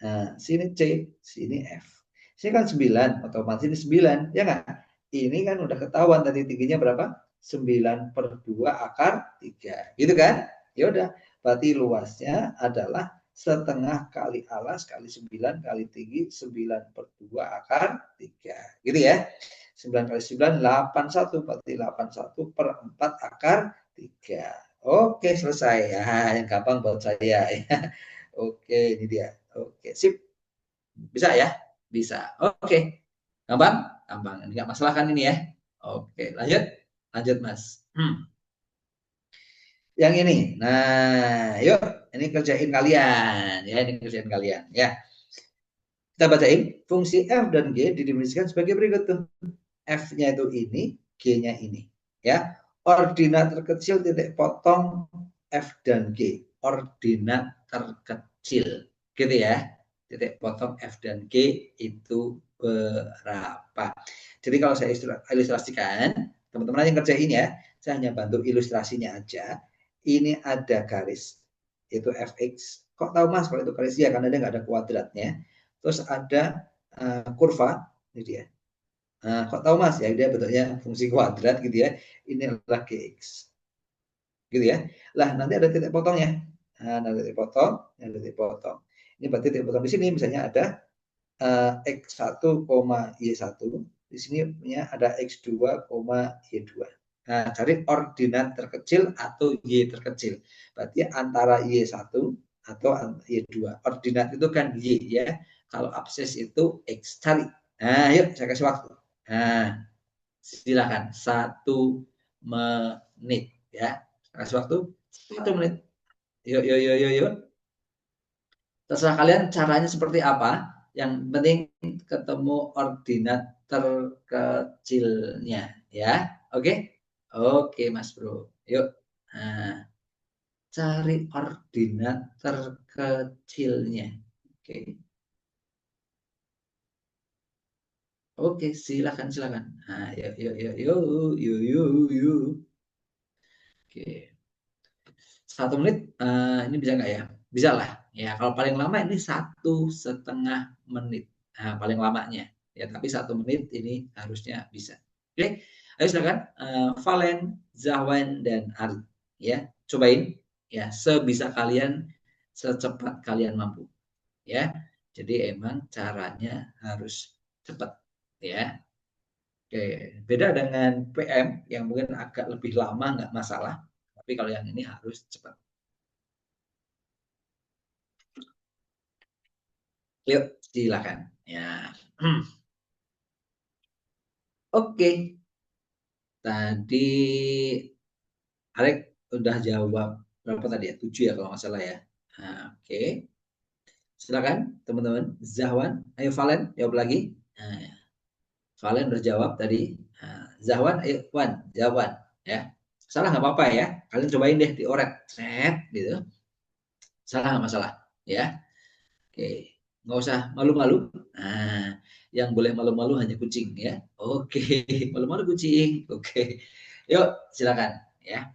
nah, sini C, sini F. Sini kan 9, otomatis ini 9, ya nggak? Ini kan udah ketahuan tadi tingginya berapa? 9 per 2 akar 3. Gitu kan? Ya udah, berarti luasnya adalah setengah kali alas kali 9 kali tinggi 9 per 2 akar 3. Gitu ya. 9 kali 9, 81. Berarti 81 per 4 akar 3. Oke, selesai. Ya, yang gampang buat saya. Oke, ini dia. Oke, sip. Bisa ya? Bisa. Oke. Gampang? Gampang. Ini nggak masalah kan ini ya? Oke, lanjut. Lanjut, Mas. Yang ini. Nah, yuk. Ini kerjain kalian. Ya, ini kerjain kalian. Ya. Kita bacain. Fungsi F dan G didefinisikan sebagai berikut tuh. F-nya itu ini, G-nya ini. Ya. Ordinat terkecil titik potong F dan G. Ordinat terkecil. Gitu ya. Titik potong F dan G itu berapa. Jadi kalau saya ilustrasikan, teman-teman yang kerjain ya, saya hanya bantu ilustrasinya aja. Ini ada garis, itu fx. Kok tahu mas kalau itu garis? Ya karena dia nggak ada kuadratnya. Terus ada kurva, ini dia. Nah, kok tahu mas? Ya dia bentuknya fungsi kuadrat gitu ya. Ini adalah gx, gitu ya. Lah nanti ada titik potongnya. Nah, ada titik potong, ada titik potong. Ini berarti titik potong di sini misalnya ada X1, Y1. Di sini punya ada X2, Y2. Nah, cari ordinat terkecil atau Y terkecil. Berarti antara Y1 atau Y2. Ordinat itu kan Y ya. Kalau absis itu X. Cari. Nah, yuk saya kasih waktu. Nah, silakan. 1 menit ya. Kasih waktu 1 menit. Yuk, yuk, yuk, yuk, yuk. Terserah kalian caranya seperti apa. Yang penting ketemu ordinat terkecilnya ya. Oke? Oke, Mas Bro. Yuk. Nah, cari ordinat terkecilnya. Oke. Oke, silakan silakan. Nah, yuk yuk yuk yuk yuk yuk yuk. Oke. 1 menit ini bisa nggak ya? Bisa lah. Ya, kalau paling lama ini 1,5 menit. Nah, paling lamanya. Ya, tapi 1 menit ini harusnya bisa. Oke, ayo silakan. Valen, Zahwan, dan Ari. Ya, cobain. Ya, sebisa kalian, secepat kalian mampu. Ya, jadi emang caranya harus cepat. Ya, oke. Beda dengan PM yang mungkin agak lebih lama nggak masalah. Tapi kalau yang ini harus cepat. Yuk, silakan. Ya. Oke, tadi Alek udah jawab berapa tadi ya? 7 ya kalau nggak salah ya. Nah, oke, silakan teman-teman. Zahwan, ayo Valen jawab lagi. Nah, Valen udah jawab tadi. Nah, Zahwan, ayo Wan, jawaban ya. Salah nggak apa-apa ya. Kalian cobain deh dioret, set gitu. Salah nggak masalah ya. Oke, nggak usah malu-malu. Nah, yang boleh malu-malu hanya kucing ya. Oke, malu-malu kucing. Oke, yuk silakan ya.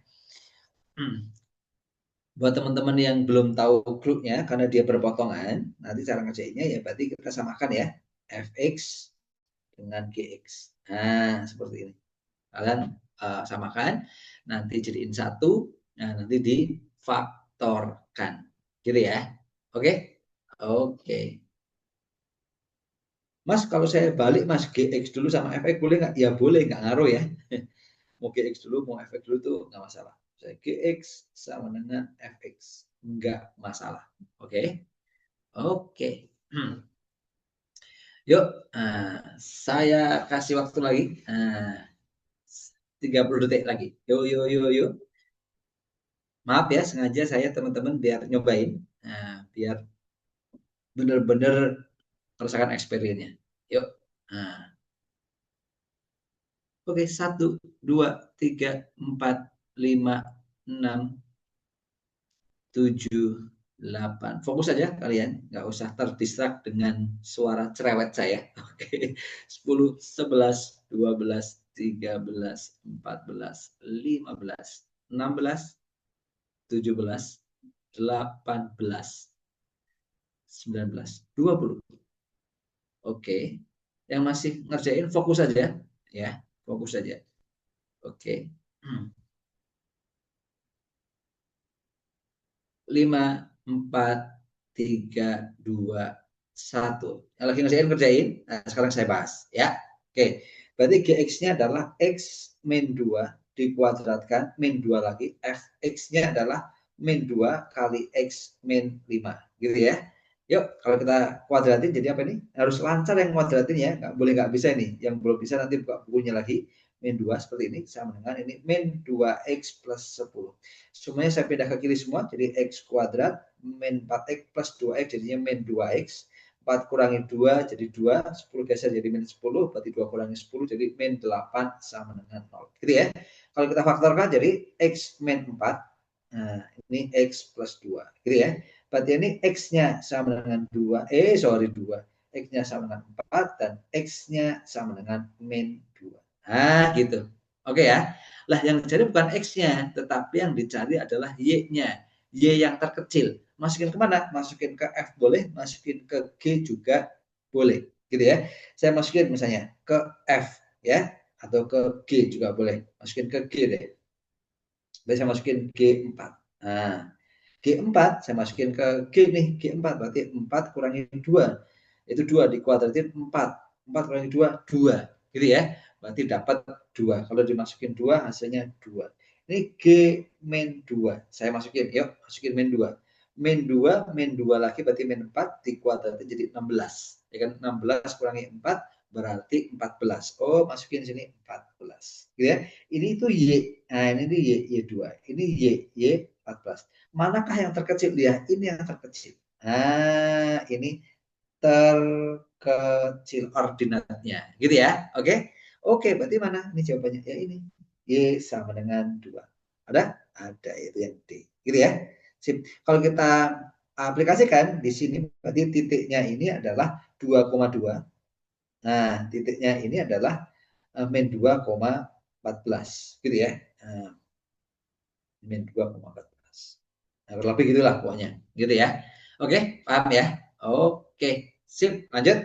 Buat teman-teman yang belum tahu grupnya karena dia berpotongan, nanti cara ngerjainnya ya berarti kita samakan ya. Fx dengan Gx. Nah, seperti ini. Kalian samakan, nanti jadiin satu, nah nanti difaktorkan. Gitu ya. Oke? Oke. Mas, kalau saya balik Mas Gx dulu sama Fx boleh nggak? Ya boleh, nggak ngaruh ya. Mau Gx dulu, mau Fx dulu tuh nggak masalah. Saya Gx sama dengan Fx. Nggak masalah. Oke? Oke. Yuk, saya kasih waktu lagi. 30 detik lagi. Yuk, yuk, yuk, yuk. Maaf ya, sengaja saya teman-teman biar nyobain. Biar bener-bener merasakan experience-nya. Yuk. Nah, oke, 1, 2, 3, 4, 5, 6, 7, 8. Fokus saja kalian, nggak usah terdistrak dengan suara cerewet saya. Oke, 10, 11, 12, 13, 14, 15, 16, 17, 18, 19, 20. Oke, yang masih ngerjain fokus saja, ya, fokus saja. Oke. 5, 4, 3, 2, 1. Yang lagi ngerjain kerjain. Nah, sekarang saya bahas ya. Oke. Berarti Gx-nya adalah X min 2 dikuadratkan min 2 lagi. Fx-nya adalah min 2 kali X min 5. Gitu ya. Yuk, kalau kita kuadratin jadi apa nih? Harus lancar yang kuadratin ya. Nggak boleh nggak bisa nih. Yang belum bisa nanti buka bukunya lagi. Min 2 seperti ini sama dengan ini min 2x plus 10. Semuanya saya pindah ke kiri semua, jadi x kuadrat min 4x plus 2x jadinya min 2x. 4 kurangi 2 jadi 2, 10 geser jadi min 10, berarti 2 kurangi 10 jadi min 8 sama dengan 0. Gitu ya. Kalau kita faktorkan jadi x min 4, nah ini x plus 2. Gitu ya. Berarti ini x-nya sama dengan 2, 2. X-nya sama dengan 4 dan x-nya sama dengan min 2. Nah gitu. Oke ya. Lah yang dicari bukan X-nya, tetapi yang dicari adalah Y-nya. Y yang terkecil. Masukin kemana? Masukin ke F boleh, masukin ke G juga boleh. Gitu ya. Saya masukin misalnya ke F ya, atau ke G juga boleh. Masukin ke G deh. Berarti saya masukin G4. Nah, G4 saya masukin ke G nih, G4 berarti 4 kurangi 2. Itu 2 dikuadratin 4. 4 kurangi 2, 2. Gitu ya. Berarti dapat 2. Kalau dimasukin 2 hasilnya 2. Ini G min 2. Saya masukin, yuk masukin min 2. Min 2 lagi berarti min 4 dikuadratin jadi 16. Ya kan 16 kurangi 4 berarti 14. Oh, masukin sini 14. Gitu ya. Ini itu Y. Nah, ini Y, Y2. Ini Y14. Manakah yang terkecil dia? Ini yang terkecil. Nah, ini terkecil ordinatnya. Gitu ya. Oke. Oke, berarti mana? Ini jawabannya. Ya ini. Y sama dengan 2. Ada? Ada, itu yang D. Gitu ya. Sip. Kalau kita aplikasikan di sini, berarti titiknya ini adalah 2,2. Nah, titiknya ini adalah min 2,14. Gitu ya. Min 2,14. Nah, kurang lebih gitulah pokoknya, gitu ya. Oke, paham ya? Oke, sip, lanjut.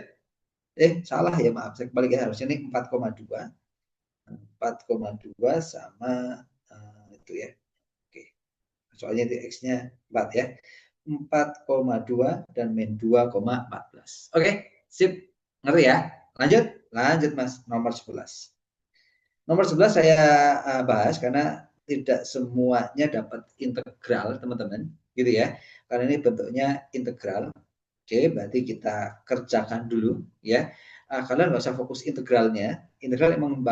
Salah ya, maaf, saya kembali ke harusnya ini 4,2. 4,2 sama itu ya. Oke, soalnya itu X-nya 4 ya. 4,2 dan min 2,14. Oke, sip. Ngerti ya? Lanjut. Lanjut Mas, nomor 11. Nomor 11 saya bahas karena tidak semuanya dapat integral, teman-teman, gitu ya. Karena ini bentuknya integral. Oke, berarti kita kerjakan dulu ya. Kalian nggak usah fokus integralnya. Integral emang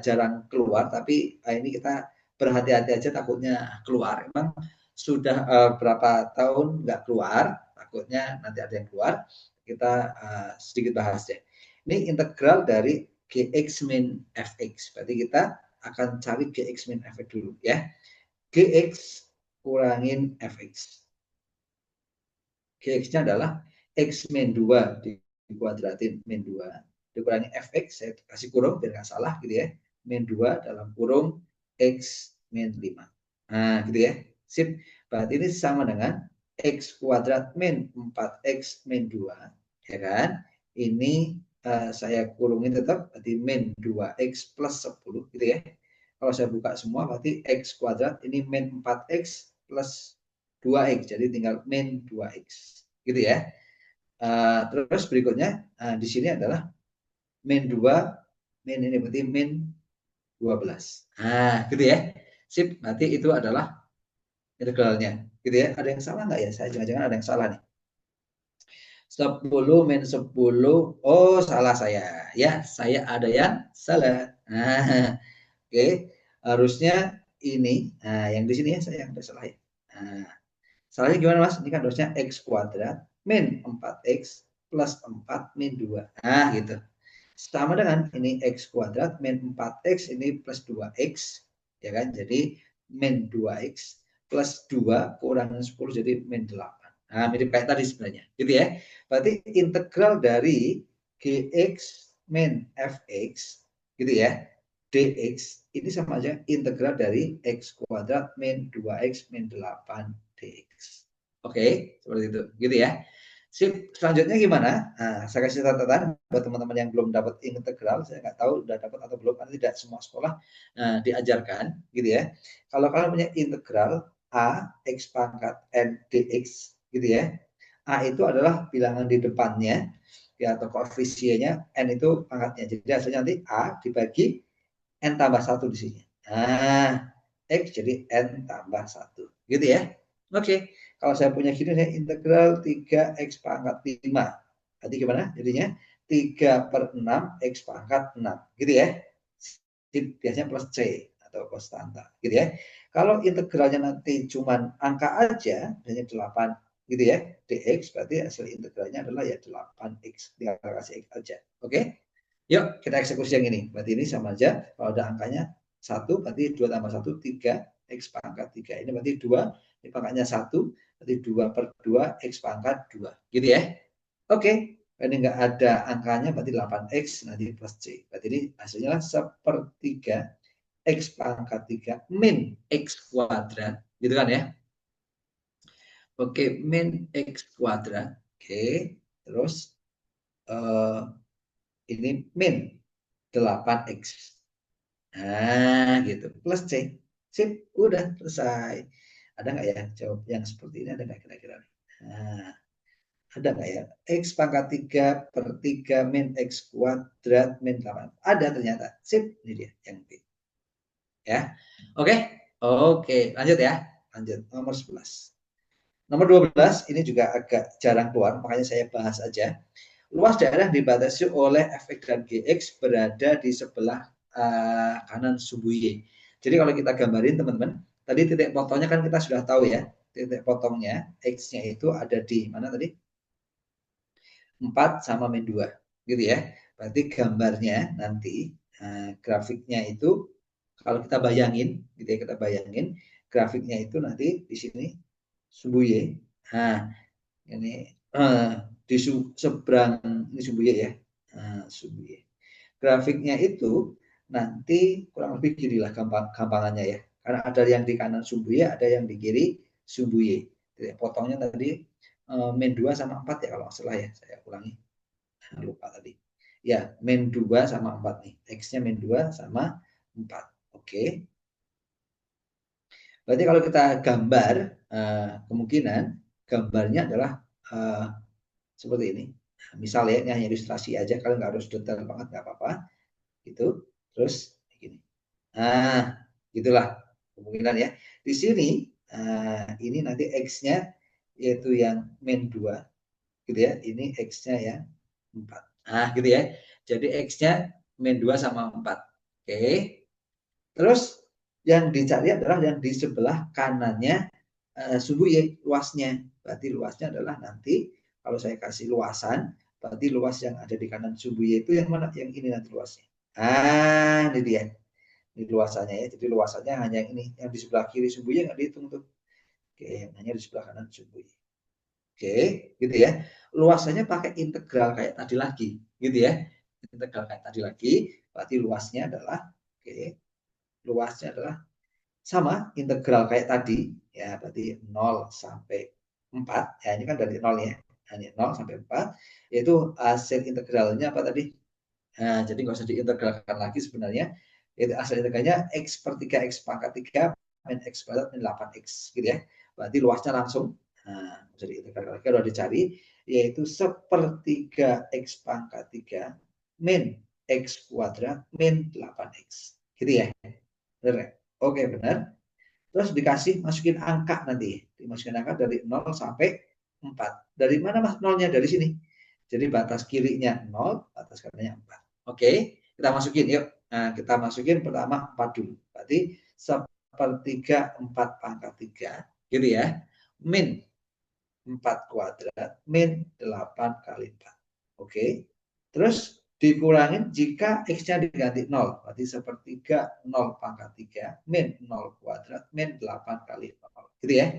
jarang keluar, tapi ini kita berhati-hati aja takutnya keluar. Emang sudah berapa tahun nggak keluar, takutnya nanti ada yang keluar. Kita sedikit bahas ya. Ini integral dari Gx min Fx. Berarti kita akan cari Gx min Fx dulu ya. Gx kurangin Fx. Gx-nya adalah X min 2 dikuadratin min 2 dikurangi Fx, saya kasih kurung biar nggak salah gitu ya, min 2 dalam kurung X min 5. Nah gitu ya, sip. Berarti ini sama dengan X kuadrat min 4X min 2, ya kan. Ini saya kurungin tetap berarti min 2X plus 10 gitu ya. Kalau saya buka semua berarti X kuadrat ini min 4X plus 2X, jadi tinggal min 2X gitu ya. Terus berikutnya di sini adalah min 2, min ini berarti min 12. Nah gitu ya, sip. Berarti itu adalah integralnya gitu ya. Ada yang salah nggak ya? Saya jangan-jangan ada yang salah nih. 10 min 10, oh salah saya ya, saya ada yang salah. Nah, oke, harusnya ini, yang di sini ya saya yang ada salah ya. Nah, salahnya gimana Mas? Ini kan harusnya X kuadrat min 4X plus 4 min 2. Nah gitu. Sama dengan ini X kuadrat min 4X ini plus 2X. Ya kan? Jadi min 2X plus 2 kurang 10 jadi min 8. Nah mirip kayak tadi sebenarnya. Gitu ya. Berarti integral dari Gx min Fx gitu ya. Dx ini sama aja integral dari X kuadrat min 2X min 8 dx. Oke, seperti itu, gitu ya. Sip, selanjutnya gimana? Nah, saya kasih catatan buat teman-teman yang belum dapat integral, saya nggak tahu udah dapat atau belum, karena tidak semua sekolah diajarkan, gitu ya. Kalau kalian punya integral a x pangkat n dx, gitu ya. A itu adalah bilangan di depannya, ya atau koefisiennya, n itu pangkatnya. Jadi hasilnya nanti a dibagi n tambah 1 di sini. Nah, X jadi N tambah 1. Gitu ya. Oke, kalau saya punya gini, saya integral 3X pangkat 5. Berarti gimana jadinya? 3 per 6 X pangkat 6. Gitu ya. Biasanya plus C atau konstanta. Gitu ya. Kalau integralnya nanti cuma angka aja, hanya 8 gitu ya, dx, berarti hasil integralnya adalah ya 8x. Tinggal kasih x aja. Oke? Yuk kita eksekusi yang ini. Berarti ini sama aja. Kalau ada angkanya 1, berarti 2 tambah 1, 3. X pangkat 3. Ini berarti 2. Ini pangkatnya 1. Berarti 2 per 2. X pangkat 2. Gitu ya. Oke. Ini nggak ada angkanya, berarti 8X. Nanti plus C. Berarti ini hasilnya sepertiga. X pangkat 3 min X kuadrat. Gitu kan ya. Oke. Min X kuadrat. Oke. Terus. Ini min 8X. Nah, gitu. Plus C. Sip, udah selesai. Ada nggak ya jawab yang seperti ini? Ada nggak kira-kira? Nah, ada nggak ya? X pangkat 3 per 3 min X kuadrat min 8. Ada ternyata. Sip, ini dia yang B. Ya. Oke. Oke, lanjut ya. Lanjut, nomor 11. Nomor 12, ini juga agak jarang keluar, makanya saya bahas aja. Luas daerah dibatasi oleh Fx dan Gx berada di sebelah kanan sumbu Y. Jadi kalau kita gambarin teman-teman, tadi titik potongnya kan kita sudah tahu ya. Titik potongnya X-nya itu ada di mana tadi? 4 sama min 2. Gitu ya. Berarti gambarnya nanti grafiknya itu kalau kita bayangin, gitu ya, kita bayangin grafiknya itu nanti di sini sumbu Y. Nah, ini di seberang ini sumbu Y ya. Sumbu Y. Grafiknya itu nanti kurang lebih ginilah gampangannya ya. Karena ada yang di kanan sumbu Y, ada yang di kiri sumbu Y. Potongnya tadi min 2 sama 4 ya kalau nggak salah ya. Saya ulangi. Lupa tadi. Ya, min 2 sama 4 nih. X-nya min 2 sama 4. Oke. Berarti kalau kita gambar, kemungkinan gambarnya adalah seperti ini. Misal ya, ini hanya ilustrasi aja, kalian nggak harus detail banget, nggak apa-apa. Gitu. Terus gini. Nah, gitulah kemungkinan ya. Di sini, ini nanti X-nya yaitu yang min 2, gitu ya. Ini X-nya yang 4. Nah, gitu ya. Jadi X-nya min 2 sama 4. Oke. Terus yang dicari adalah yang di sebelah kanannya sumbu Y, luasnya. Berarti luasnya adalah nanti kalau saya kasih luasan, berarti luas yang ada di kanan sumbu Y itu yang mana? Yang ini nanti luasnya. Ini dia. Ini luasannya ya. Jadi luasannya hanya yang ini. Yang di sebelah kiri sumbu Y nggak dihitung tuh. Oke, hanya di sebelah kanan sumbu Y. Oke, gitu ya. Luasannya pakai integral kayak tadi lagi, gitu ya. Integral kayak tadi lagi, berarti luasnya adalah, luasnya adalah sama integral kayak tadi, ya berarti 0 sampai 4, ya ini kan dari 0 ya, hanya 0 sampai 4, yaitu hasil integralnya apa tadi? Nah, jadi nggak usah diintegralkan lagi sebenarnya, itu hasil integralnya X per 3 X pangkat 3 min X kuadrat min 8X, gitu ya. Berarti luasnya langsung, jadi integral lagi kalau dicari, yaitu sepertiga X pangkat 3 min X kuadrat min 8X, gitu ya. Benar ya? Oke, benar. Terus dikasih masukin angka nanti. Dimasukin angka dari 0 sampai 4. Dari mana Mas nolnya? Dari sini. Jadi batas kirinya 0, batas kanannya 4. Oke, kita masukin yuk. Nah, kita masukin pertama 4 dulu. Berarti sepertiga 4 pangkat 3, gitu ya. Min 4 kuadrat, min 8 kali 4. Oke. Terus dikurangin jika X-nya diganti 0. Berarti sepertiga 0 pangkat 3 min 0 kuadrat min 8 kali 0. Gitu ya.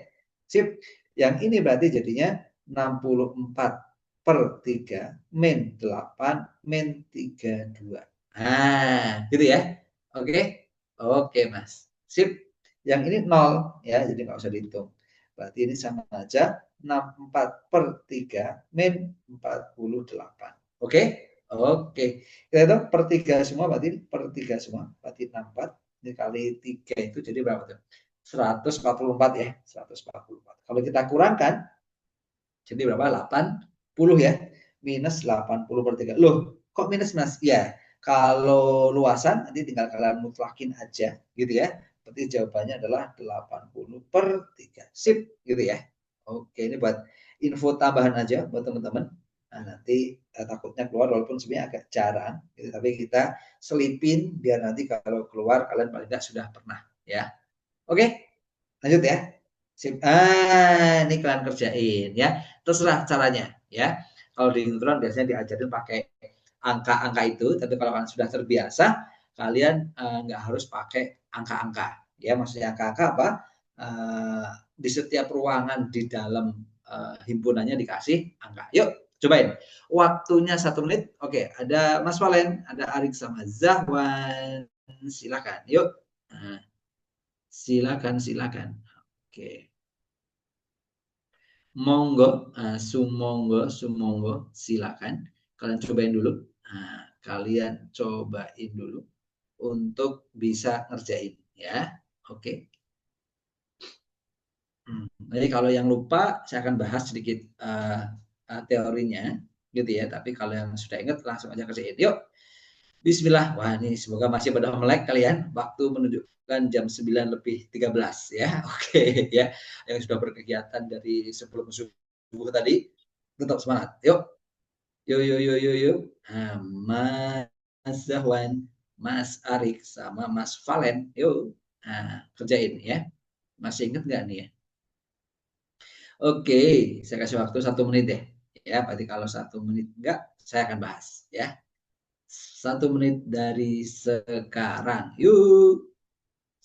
Sip. Yang ini berarti jadinya 64 per 3 min 8 min 32. Nah, gitu ya. Oke. Oke, Mas. Sip. Yang ini 0 ya, jadi nggak usah dihitung. Berarti ini sama aja 64 per 3 min 48. Oke? Oke. Kita hitung per 3 semua, berarti per 3 semua. Berarti 64 dikali 3 itu jadi berapa tuh? 144 ya. 144. Kalau kita kurangkan, jadi berapa? 80 ya. Minus 80 per 3. Loh, kok minus mas? Ya, kalau luasan nanti tinggal kalian mutlakin aja gitu ya. Berarti jawabannya adalah 80 per 3. Sip, gitu ya. Oke, ini buat info tambahan aja buat teman-teman. Nah, nanti takutnya keluar walaupun sebenarnya agak jarang, gitu. Tapi kita selipin biar nanti kalau keluar kalian paling tidak sudah pernah ya. Oke, lanjut ya. Sip. Ini kalian kerjain ya. Terserah caranya ya. Kalau di intron biasanya diajarin pakai angka-angka itu, tapi kalau kalian sudah terbiasa, kalian nggak harus pakai angka-angka. Ya, maksudnya angka-angka apa? Di setiap ruangan di dalam himpunannya dikasih angka. Yuk, cobain. Waktunya 1 menit. Oke, ada Mas Valen, ada Arik sama Zahwan. Silakan. Yuk. Nah, silakan, silakan. Oke. Monggo, sumonggo, silakan. Kalian cobain dulu. Kalian cobain dulu untuk bisa ngerjain ya. Oke. Jadi kalau yang lupa saya akan bahas sedikit teorinya gitu ya. Tapi kalau yang sudah ingat langsung aja kerjain. Yuk. Bismillah. Wah, ini semoga masih pada melek kalian. Waktu menunjukkan jam 9 lebih 13 ya. Oke ya. Yang sudah berkegiatan dari sebelum subuh tadi tetap semangat. Yuk. Yuk yuk yuk yuk yuk. Mas Zahwan, Mas Arik sama Mas Valen. Yuk. Kerjain ya. Masih ingat nggak nih ya? Oke, saya kasih waktu 1 menit deh. Ya, berarti kalau 1 menit enggak, saya akan bahas ya. 1 menit dari sekarang. Yuk.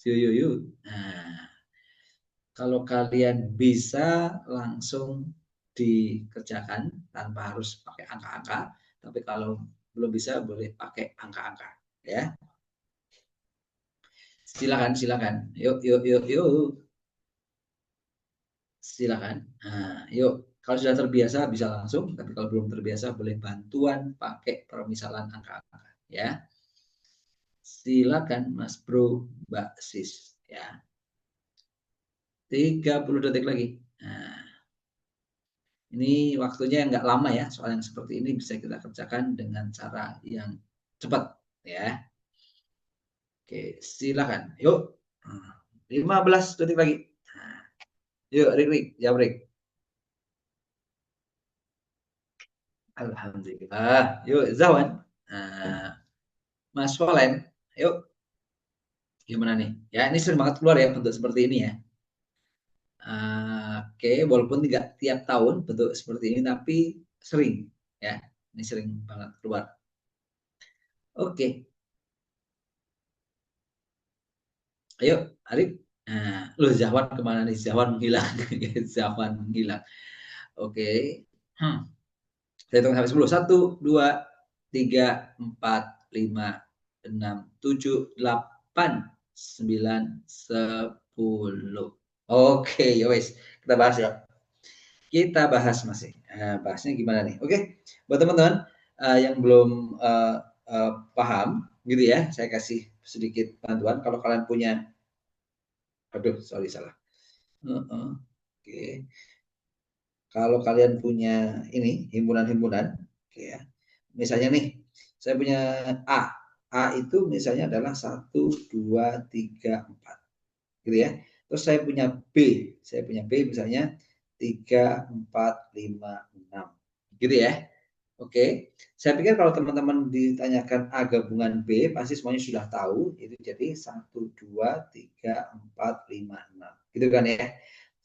Yuk, yuk, yuk. Nah, kalau kalian bisa langsung dikerjakan tanpa harus pakai angka-angka. Tapi kalau belum bisa boleh pakai angka-angka. Ya, silakan, silakan. Yuk, yuk, yuk, yuk. Silakan. Nah, yuk. Kalau sudah terbiasa bisa langsung, tapi kalau belum terbiasa boleh bantuan pakai permisalan angka-angka. Ya, silakan Mas Bro, Mbak Sis. Ya, 30 detik lagi. Nah, ini waktunya nggak lama ya, soal yang seperti ini bisa kita kerjakan dengan cara yang cepat. Ya, oke, silakan. Yuk, 15 detik lagi. Nah, yuk, Rik, jawab Rik. Alhamdulillah. Yuk, Zawan. Nah, Mas Valen. Yuk, gimana nih? Ya, ini sering banget keluar ya bentuk seperti ini ya. Oke, walaupun tidak tiap tahun bentuk seperti ini, tapi sering ya. Ini sering banget keluar. Oke, ayo, Arif. Nah, loh Zahwan kemana nih? Zahwan menghilang. Zahwan menghilang. Oke. Hmm. Saya hitung sampai 10. 1, 2, 3, 4, 5, 6, 7, 8, 9, 10. Oke, yowes. Kita bahas ya. Kita bahas masih. Bahasnya gimana nih? Oke, buat teman-teman yang belum paham gitu ya, saya kasih sedikit bantuan. Kalau kalian punya, aduh, sorry salah. Oke, kalau kalian punya ini himpunan-himpunan, oke ya. Misalnya nih, saya punya A. A itu misalnya adalah 1, 2, 3, 4 gitu ya. Terus saya punya B. Saya punya B misalnya 3, 4, 5, 6 gitu ya. Oke, saya pikir kalau teman-teman ditanyakan A gabungan B, pasti semuanya sudah tahu. Itu jadi 1, 2, 3, 4, 5, 6 gitu kan ya.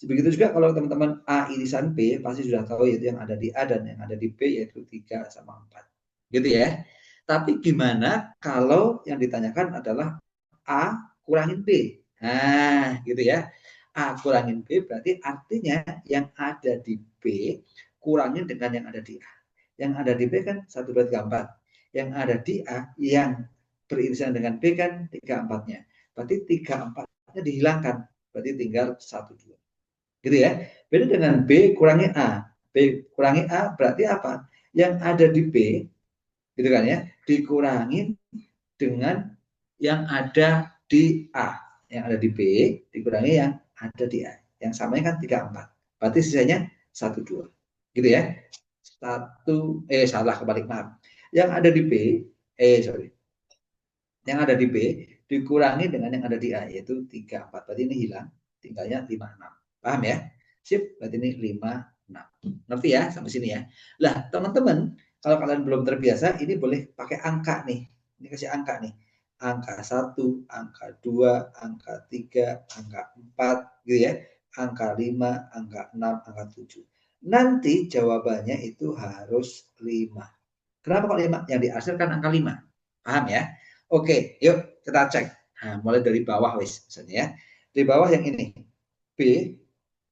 Begitu juga kalau teman-teman A irisan B, pasti sudah tahu yaitu yang ada di A dan yang ada di B, yaitu 3 sama 4 gitu ya. Tapi gimana kalau yang ditanyakan adalah A kurangin B? Nah, gitu ya. A kurangin B berarti artinya yang ada di B kurangin dengan yang ada di A. Yang ada di B kan 1, 2, 3, 4. Yang ada di A yang beririsan dengan B kan 3, 4-nya. Berarti 3, 4-nya dihilangkan. Berarti tinggal 1, 2. Gitu ya. Beda dengan B kurangi A. B kurangi A berarti apa? Yang ada di B, gitu kan ya, dikurangi dengan yang ada di A. Yang ada di B dikurangi yang ada di A. Yang samanya kan 3, 4. Berarti sisanya 1, 2. Gitu ya. Salah kebalik, maaf. Yang ada di B, sorry. Yang ada di B dikurangi dengan yang ada di A, yaitu 3, 4. Berarti ini hilang. Tinggalnya 5, 6. Paham ya? Sip, berarti ini 5, 6. Ngerti ya sampai sini ya? Lah, teman-teman, kalau kalian belum terbiasa, ini boleh pakai angka nih. Ini kasih angka nih. Angka 1, angka 2, angka 3, angka 4, gitu ya. Angka 5, angka 6, angka 7. Nanti jawabannya itu harus 5. Kenapa kok 5? Yang dihasilkan angka 5. Paham ya? Oke, yuk kita cek. Nah, mulai dari bawah wis misalnya ya. Di bawah yang ini. B.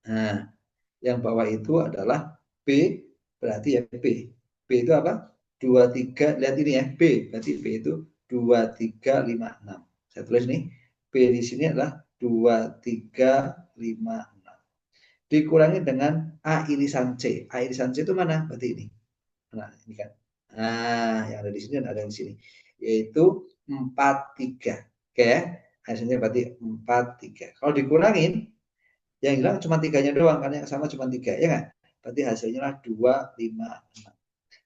Nah, yang bawah itu adalah B, berarti ya B. B itu apa? 2, 3, lihat ini ya. B, berarti B itu 2, 3, 5, 6. Saya tulis nih. B di sini adalah 2, 3, 5, 6. Dikurangi dengan A irisan C. A irisan C itu mana? Berarti ini. Nah, ini kan. Nah, yang ada di sini dan ada di sini. Yaitu 4, 3. Oke ya. Hasilnya berarti 4, 3. Kalau dikurangin, yang hilang cuma 3-nya doang. Karena yang sama cuma 3. Ya kan? Berarti hasilnya lah 2, 5, 6.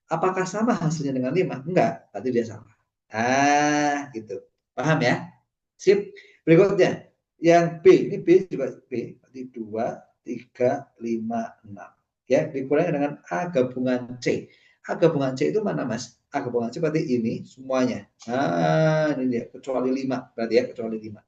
Apakah sama hasilnya dengan 5? Enggak. Berarti dia sama. Ah, gitu. Paham ya? Sip. Berikutnya. Yang B. Ini B juga B. Berarti 2, 3, 5, 6. Ya, dikurangi dengan A gabungan C. A gabungan C itu mana, Mas? A gabungan C berarti ini semuanya. Ini dia. Kecuali 5. Berarti ya, kecuali 5.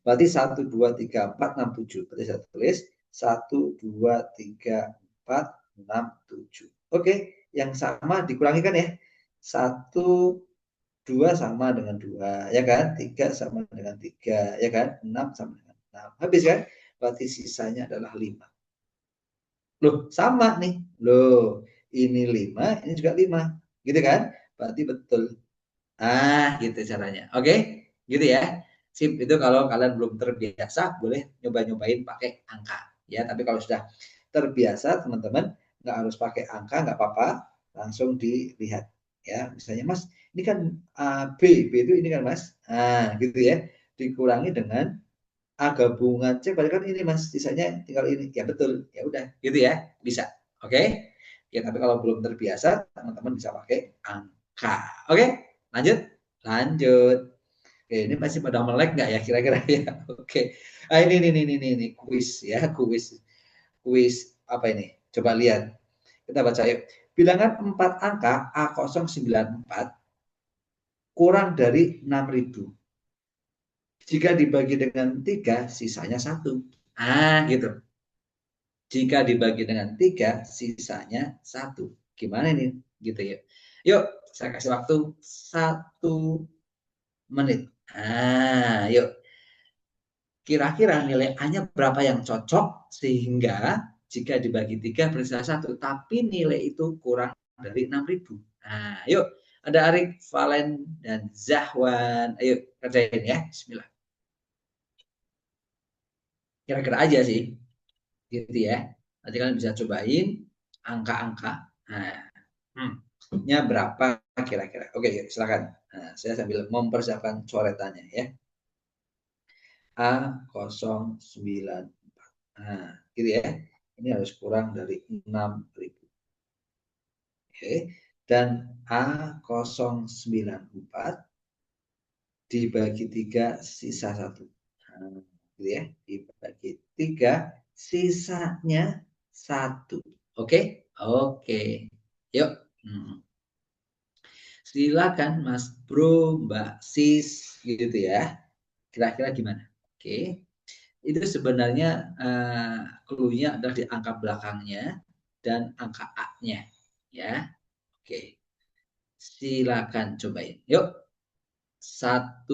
Berarti 1, 2, 3, 4, 6, 7. Berarti saya tulis 1, 2, 3, 4, 6, 7. Oke, yang sama dikurangi kan ya. 1, 2 sama dengan 2, ya kan? 3 sama dengan 3, ya kan? 6 sama dengan 6. Habis kan? Berarti sisanya adalah 5. Loh, sama nih. Loh, ini 5, ini juga 5. Gitu kan? Berarti betul. Gitu caranya. Oke? Gitu ya. Sip, itu kalau kalian belum terbiasa boleh nyoba-nyobain pakai angka ya. Tapi kalau sudah terbiasa teman-teman nggak harus pakai angka, nggak apa-apa, langsung dilihat ya. Misalnya Mas, ini kan B itu ini kan Mas, gitu ya, dikurangi dengan A gabungan C, berarti kan ini Mas, sisanya tinggal ini, ya betul, ya udah gitu ya, bisa, oke. Ya tapi kalau belum terbiasa teman-teman bisa pakai angka, oke. Lanjut, lanjut. Oke, ini masih pada melek nggak ya kira-kira ya? Oke. Ini kuis ya, kuis apa ini? Coba lihat. Kita baca yuk. Bilangan 4 angka A094 kurang dari 6.000. Jika dibagi dengan 3, sisanya 1. Gitu. Jika dibagi dengan 3, sisanya 1. Gimana ini? Gitu ya. Yuk, saya kasih waktu 1 menit. Yuk. Kira-kira nilai A-nya berapa yang cocok sehingga jika dibagi 3 bersisa 1, tapi nilai itu kurang dari 6.000. Yuk. Ada Arik, Valen, dan Zahwan. Ayo, kerjain ya. Bismillah. Kira-kira aja sih. Gitu ya. Nanti kalian bisa cobain angka-angka. Nya berapa kira-kira. Oke, yuk, silakan. Saya sambil mempersiapkan coretannya ya. A094. Gitu ya. Ini harus kurang dari 6.000. Oke. Dan A094 dibagi 3 sisa 1. Gitu ya. Dibagi 3 sisanya 1. Oke? Oke. Yuk. Silakan Mas Bro, Mbak Sis, gitu ya. Kira-kira gimana? Oke. Itu sebenarnya clue-nya adalah di angka belakangnya dan angka A-nya. Ya. Oke. Silakan cobain. Yuk. 1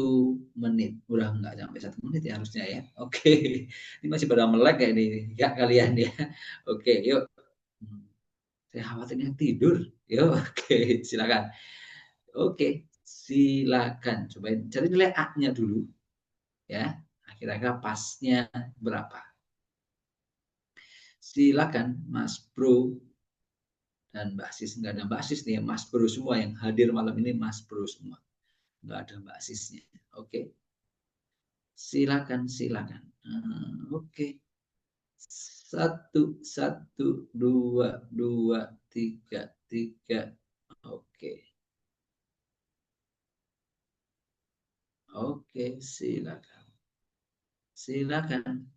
menit. Udah nggak sampai 1 menit ya harusnya ya. Oke. Ini masih pada melek ya ini. Ya kalian ya. Oke, yuk. Saya khawatirnya tidur. Yuk, oke. Silakan. Oke, silakan cobain cari nilai A-nya dulu ya. Kira-kira pasnya berapa? Silakan Mas Bro dan Mbak Sis. Enggak ada Mbak Sis nih, Mas Bro semua yang hadir malam ini Mas Bro semua. Enggak ada Mbak Sisnya. Oke. Silakan, silakan. Oke. 1, 1, 2, 2, 3, 3. Oke. Oke, silakan. Silakan.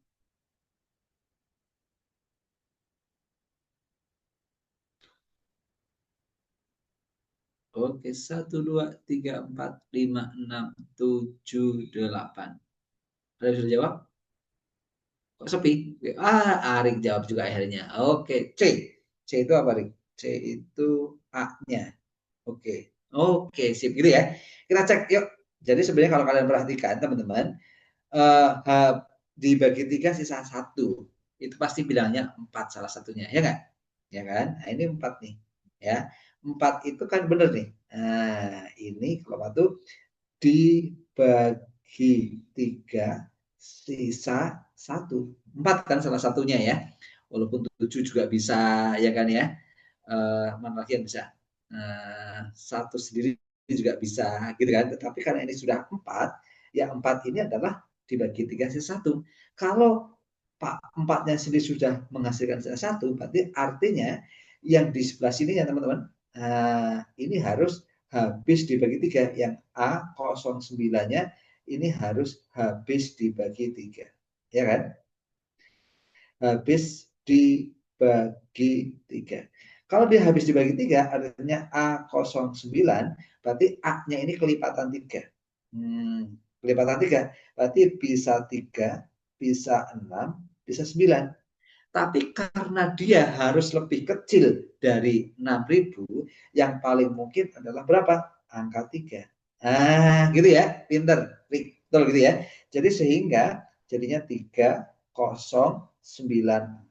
Oke, 1, 2, 3, 4, 5, 6, 7, 8. Ada yang sudah jawab? Kok sepi? Arik jawab juga akhirnya. Oke, C. C itu apa, Arik? C itu A-nya. Oke. Oke, sip gitu ya. Kita cek yuk. Jadi sebenarnya kalau kalian perhatikan teman-teman, dibagi 3 sisa 1. Itu pasti bilangnya 4 salah satunya, ya nggak? Ya kan? Nah, ini 4 nih. Ya. 4 itu kan benar nih. Nah, ini kalau waktu dibagi 3 sisa 1. 4 kan salah satunya ya. Walaupun 7 juga bisa ya kan ya. Mana lagi yang bisa? 1 sendiri juga bisa gitu kan. Tetapi karena ini sudah 4, ya 4 ini adalah dibagi 3 sisa 1. Kalau Pak 4-nya sendiri sudah menghasilkan sisa 1, berarti artinya yang di sebelah sini ya teman-teman, ini harus habis dibagi 3. Yang A09-nya ini harus habis dibagi 3. Ya kan? Habis dibagi 3. Kalau dia habis dibagi 3, artinya A09, berarti A-nya ini kelipatan 3. Kelipatan 3, berarti bisa 3, bisa 6, bisa 9. Tapi karena dia harus lebih kecil dari 6.000, yang paling mungkin adalah berapa? Angka 3. Gitu ya, pinter. Betul gitu ya. Jadi sehingga jadinya 309.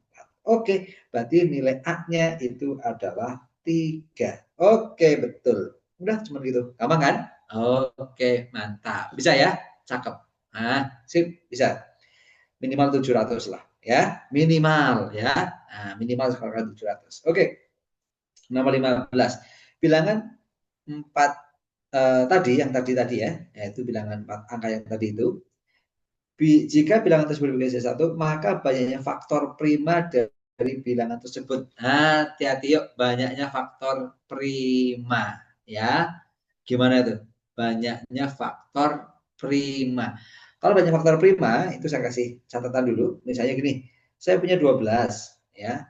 Oke, berarti nilai A-nya itu adalah 3. Oke, betul. Udah cuma gitu. Gampang kan? Oke, mantap. Bisa ya? Cakep. Sip, bisa. Minimal 700 lah. ya, minimal ya. Nah, minimal sekarang 700. Oke. Nomor 15. Bilangan 4 tadi yang tadi ya, yaitu bilangan 4 angka yang tadi itu. Jika bilangan tersebut bergeser satu, maka banyaknya faktor prima dari bilangan tersebut. Hati-hati yuk, banyaknya faktor prima ya. Gimana itu? Banyaknya faktor prima. Kalau banyak faktor prima, itu saya kasih catatan dulu. Misalnya gini, saya punya 12 ya.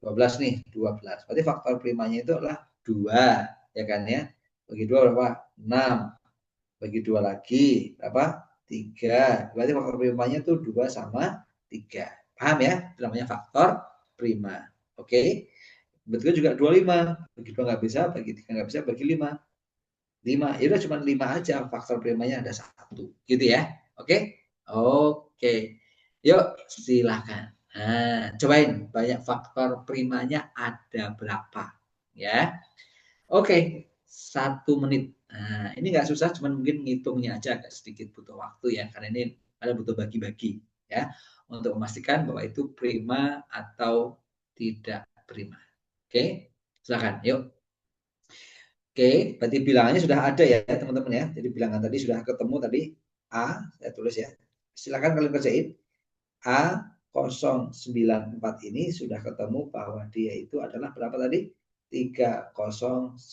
12 nih, 12. Berarti faktor primanya itu adalah 2, ya kan ya. Bagi 2 berapa? 6. Bagi 2 lagi berapa? 3. Berarti faktor primanya itu 2 sama 3. Paham ya? Itu namanya faktor prima. Oke. Betul juga 25. Bagi 2 nggak bisa, bagi 3 nggak bisa, bagi 5. 5. Ya udah cuma 5 aja, faktor primanya ada 1. Gitu ya. Oke? Oke. Yuk, silakan. Nah, cobain banyak faktor primanya ada berapa ya. Oke, 1 menit. Nah, ini nggak susah, cuman mungkin ngitungnya aja agak sedikit butuh waktu ya, karena ini ada butuh bagi-bagi ya untuk memastikan bahwa itu prima atau tidak prima. Oke, silakan. Yuk. Oke, berarti bilangannya sudah ada ya teman-teman ya. Jadi bilangan tadi sudah ketemu tadi A, saya tulis ya. Silakan kalian kerjain. A094 ini sudah ketemu bahwa dia itu adalah berapa tadi? 309.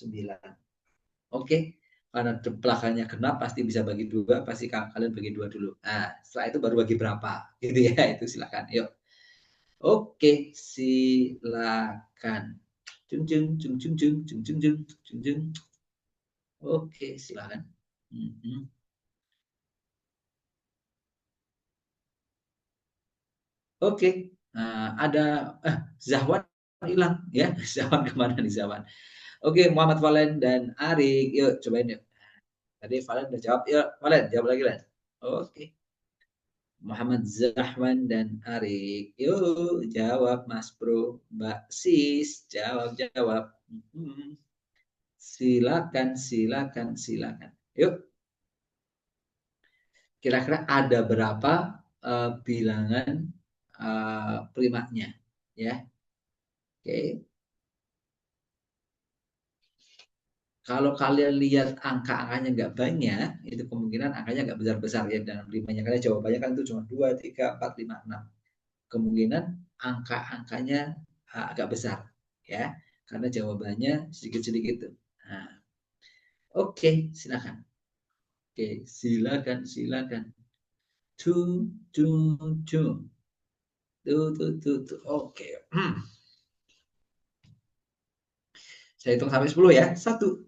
Oke, karena belakangnya genap pasti bisa bagi 2, pasti kalian bagi 2 dulu. Nah, setelah itu baru bagi berapa? Gitu ya, itu silakan. Yuk. Oke, silakan. Jung jung jung jung jung jung jung jung jung jung. Oke, silakan. Mhm. Oke, ada Zahwan hilang ya. Zahwan kemana nih Zahwan? Oke, Muhammad Valen dan Arik, yuk cobain yuk. Tadi Valen udah jawab, yuk Valen jawab lagi Valen. Oke, Muhammad Zahwan dan Arik, yuk jawab Mas Bro, Mbak Sis, jawab. Hmm. Silakan, silakan, silakan. Yuk, kira-kira ada berapa bilangan primanya? Ya, oke. Kalau kalian lihat angka-angkanya nggak banyak, itu kemungkinan angkanya nggak besar-besar ya dalam primanya. Karena jawabannya kan itu cuma 2, 3, 4, 5, 6. Kemungkinan angka-angkanya agak besar ya. Karena jawabannya sedikit-sedikit. Nah, oke, silakan. Oke, silakan. Tuh, tuh, tuh. Tuh. Oke. Saya hitung sampai 10 ya. 1,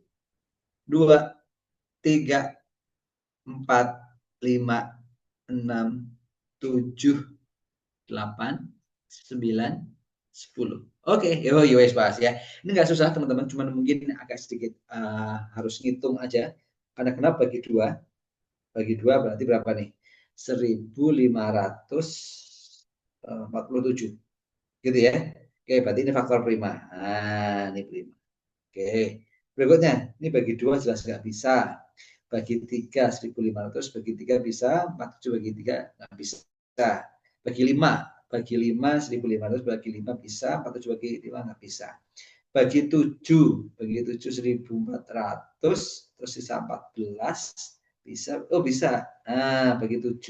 2, 3, 4, 5, 6, 7, 8, 9, 10. Oke, yo wes bahas ya. Ini nggak susah teman-teman, cuman mungkin agak sedikit harus ngitung aja. Karena kenapa bagi 2? Bagi 2 berarti berapa nih? 1547. Gitu ya. Oke, berarti ini faktor prima. Ini prima. Oke. Berikutnya, ini bagi 2 jelas nggak bisa. Bagi 3 1500, bagi 3 bisa, 47 bagi 3 nggak bisa. Bagi 5, bagi 5 1500, bagi 5 bisa, 47 bagi 5 nggak bisa. Bagi 7 1400, terus sisa 14 bisa. Oh bisa. Nah, bagi 7.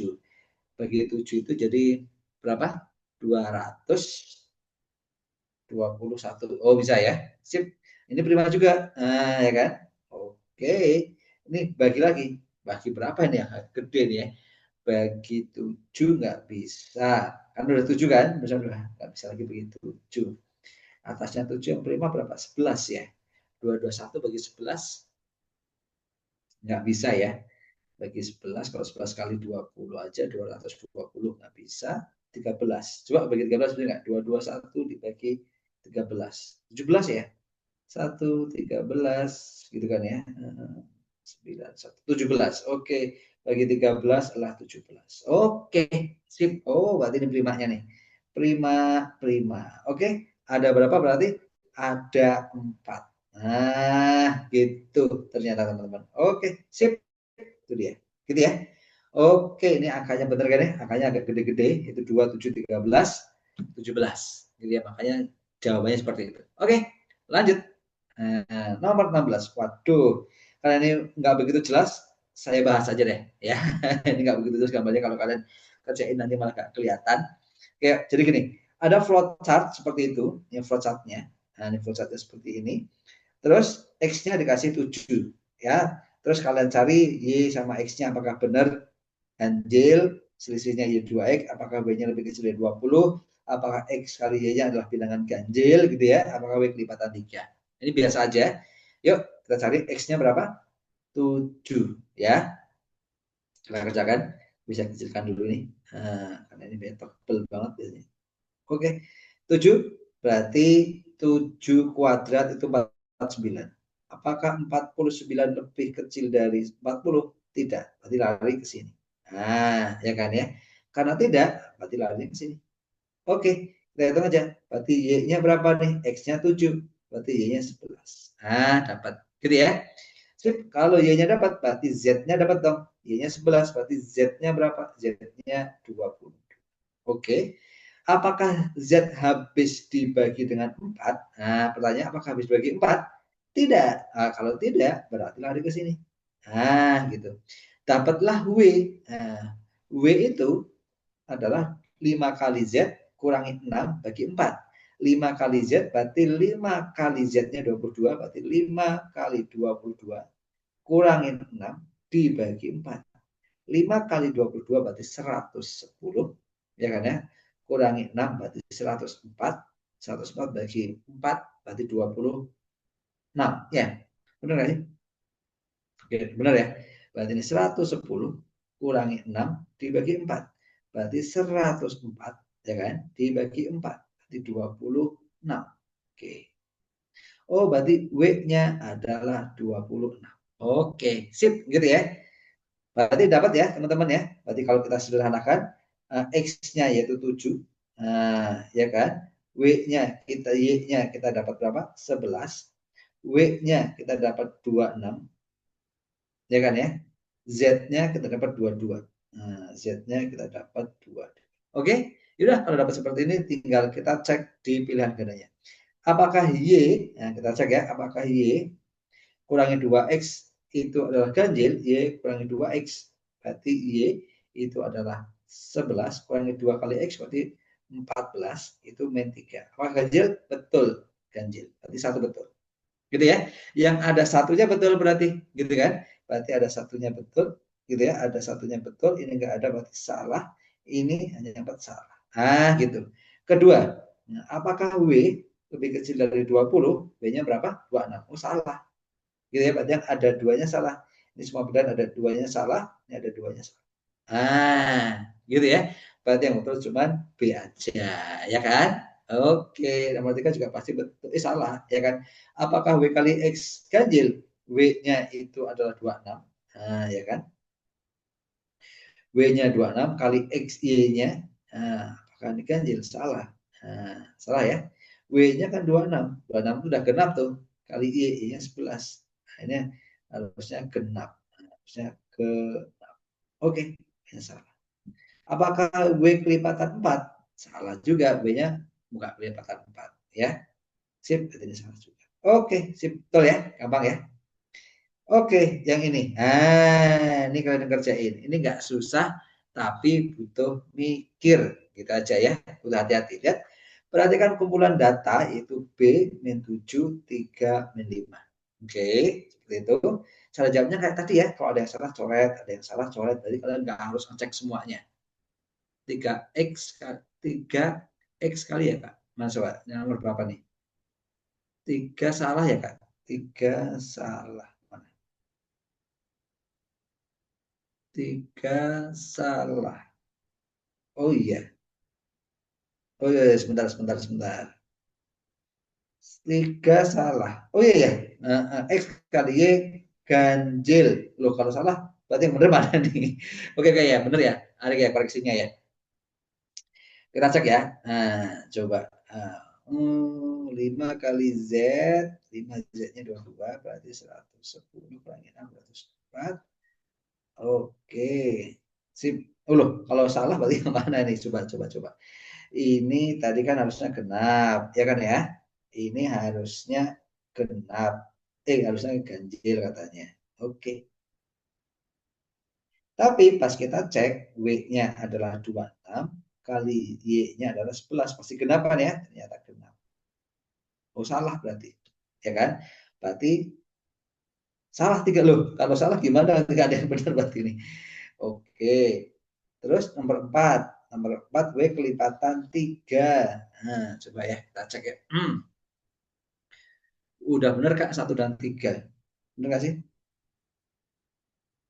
Bagi 7 itu jadi berapa? 221. Oh bisa ya. Sip. Ini prima juga. Nah, ya kan? Oke. Ini bagi lagi. Bagi berapa ini ya? Gede nih ya. Bagi 7 nggak bisa. Kan udah 7 kan? Udah nggak bisa lagi bagi 7. Atasnya 7 yang prima berapa? 11 ya. 221 bagi 11 nggak bisa ya. Bagi 11, kalau 11 kali 20 aja 220 nggak bisa. 13. Coba bagi 13 bisa nggak? 221 dibagi 13. 17 ya? 1, 13 gitu kan ya. 9, 1, 17. Oke, bagi 13 adalah 17. Oke, sip. Oh, berarti ini primanya nih. Prima. Oke, ada berapa berarti? Ada 4. Nah, gitu ternyata teman-teman. Oke, sip. Itu dia. Gitu ya. Oke, ini angkanya benar kan ya? Angkanya agak gede-gede, itu 2, 7, 13, 17. Jadi ya makanya jawabannya seperti itu. Oke, lanjut. Nomor 16. Waduh, karena ini nggak begitu jelas, saya bahas aja deh. Ya, ini nggak begitu jelas gambarnya, kalau kalian kerjain nanti malah nggak kelihatan. Kayak, jadi gini, ada flowchart seperti itu, ini flowchartnya. Nah, ini flowchartnya seperti ini. Terus X-nya dikasih 7. Ya, terus kalian cari Y sama X-nya apakah benar ganjil, selisihnya Y2X, apakah B-nya lebih kecil dari 20, apakah X kali Y-nya adalah bilangan ganjil gitu ya, apakah Y kelipatan 3. Ini biasa aja. Yuk, kita cari X-nya berapa? 7 ya. Kita kerjakan, bisa kecilkan dulu nih. Karena ini tebel banget biasanya. Oke, 7 berarti 7 kuadrat itu 49. Apakah 49 lebih kecil dari 40? Tidak, berarti lari ke sini. Nah, ya kan ya. Karena tidak, berarti lari ke sini. Oke, kita hitung aja. Berarti Y-nya berapa nih? X-nya 7. Berarti Y-nya 11. Nah, dapat. Gitu ya. Sip, kalau Y-nya dapat, berarti Z-nya dapat dong. Y-nya 11, berarti Z-nya berapa? Z-nya 20. Oke. Apakah Z habis dibagi dengan 4? Nah, pertanyaan apakah habis dibagi 4? Tidak. Nah, kalau tidak, berarti lari ke sini. Nah, gitu. Dapatlah W. Nah, W itu adalah 5 kali Z kurangi 6 bagi 4. 5 kali Z berarti 5 kali Z-nya 22, berarti 5 kali 22 kurangi 6 dibagi 4. 5 kali 22 berarti 110, ya kan ya. Kurangi 6 berarti 104. 104 bagi 4 berarti 26. Ya, benar nggak sih? Oke, benar ya. Berarti ini 110 kurangi 6 dibagi 4. Berarti 104, ya kan? Dibagi 4. Berarti 26. Oke. Oh, berarti W-nya adalah 26. Oke, sip gitu ya. Berarti dapat ya teman-teman ya. Berarti kalau kita sederhanakan, X-nya yaitu 7. Ya kan. W-nya kita, Y-nya kita dapat berapa? 11. W-nya kita dapat 26. Ya kan ya. Z-nya kita dapat 22. Nah, Z-nya kita dapat 2. Oke, yaudah kalau dapat seperti ini tinggal kita cek di pilihan gandanya. Apakah Y, nah kita cek ya, apakah Y kurangi 2X itu adalah ganjil, Y kurangi 2X, berarti Y itu adalah 11, kurangi 2 kali X berarti 14, itu min 3. Apakah ganjil? Betul, ganjil. Berarti satu betul. Gitu ya. Yang ada satunya betul berarti, gitu kan? Berarti ada satunya betul, gitu ya. Ada satunya betul, ini enggak ada berarti salah. Ini hanya dapat salah. Ah, gitu. Kedua, nah, apakah W lebih kecil dari 20? W-nya berapa? 26. Oh, salah. Gitu ya, berarti yang ada duanya salah. Ini semua benar, ada duanya salah, ini ada duanya salah. Ah, gitu ya. Berarti yang betul cuma B aja, ya kan? Oke, nomor 3 juga pasti betul. Salah, ya kan? Apakah W kali X ganjil? W-nya itu adalah 26. Nah, ya kan? W-nya 26 kali X, Y-nya. Nah, apakah ini ganjil? Salah. Nah, salah ya. W-nya kan 26. 26 itu udah genap tuh. Kali Y, Y-nya 11. Nah, ini harusnya genap. Harusnya ke... Oke, ini salah. Apakah W kelipatan 4? Salah juga, W-nya bukan kelipatan 4. Ya, sip, ini salah juga. Oke, sip, betul ya, gampang ya. Oke, yang ini. Ini kalian kerjain. Ini nggak susah, tapi butuh mikir. Gitu aja ya, butuh hati-hati. Lihat, perhatikan kumpulan data itu B, min 7, 3, min 5. Oke, seperti itu. Cara jawabnya kayak tadi ya, kalau ada yang salah coret, ada yang salah coret. Jadi kalian nggak harus ngecek semuanya. 3X, 3X kali ya Kak? Mana coba, yang nomor berapa nih? 3 salah ya Kak? 3 salah. Mana? 3 salah. Oh iya. Oh iya, iya, sebentar, sebentar, sebentar. 3 salah. Oh iya ya. X kali Y ganjil. Loh kalau salah, berarti yang benar mana nih? Oke, oke ya, benar ya. Ada ya koreksinya ya. Kita cek ya. Nah, coba. 5 kali Z, 5 Z-nya 22, berarti 110 kurangi 6, 104. Oke. Sip. Loh, kalau salah berarti yang mana nih? Coba. Ini tadi kan harusnya genap, ya kan ya? Ini harusnya genap. Harusnya ganjil katanya. Oke. Tapi pas kita cek, W-nya adalah 26, kali Y-nya adalah 11. Pasti genap kan ya? Ternyata genap. Oh, salah berarti. Ya kan? Berarti salah tiga loh. Kalau salah gimana? Tidak ada yang benar berarti ini. Oke. Terus nomor 4. Nomor 4 W kelipatan 3. Nah, coba ya kita cek ya. Udah benar Kak 1 dan 3. Benar nggak sih?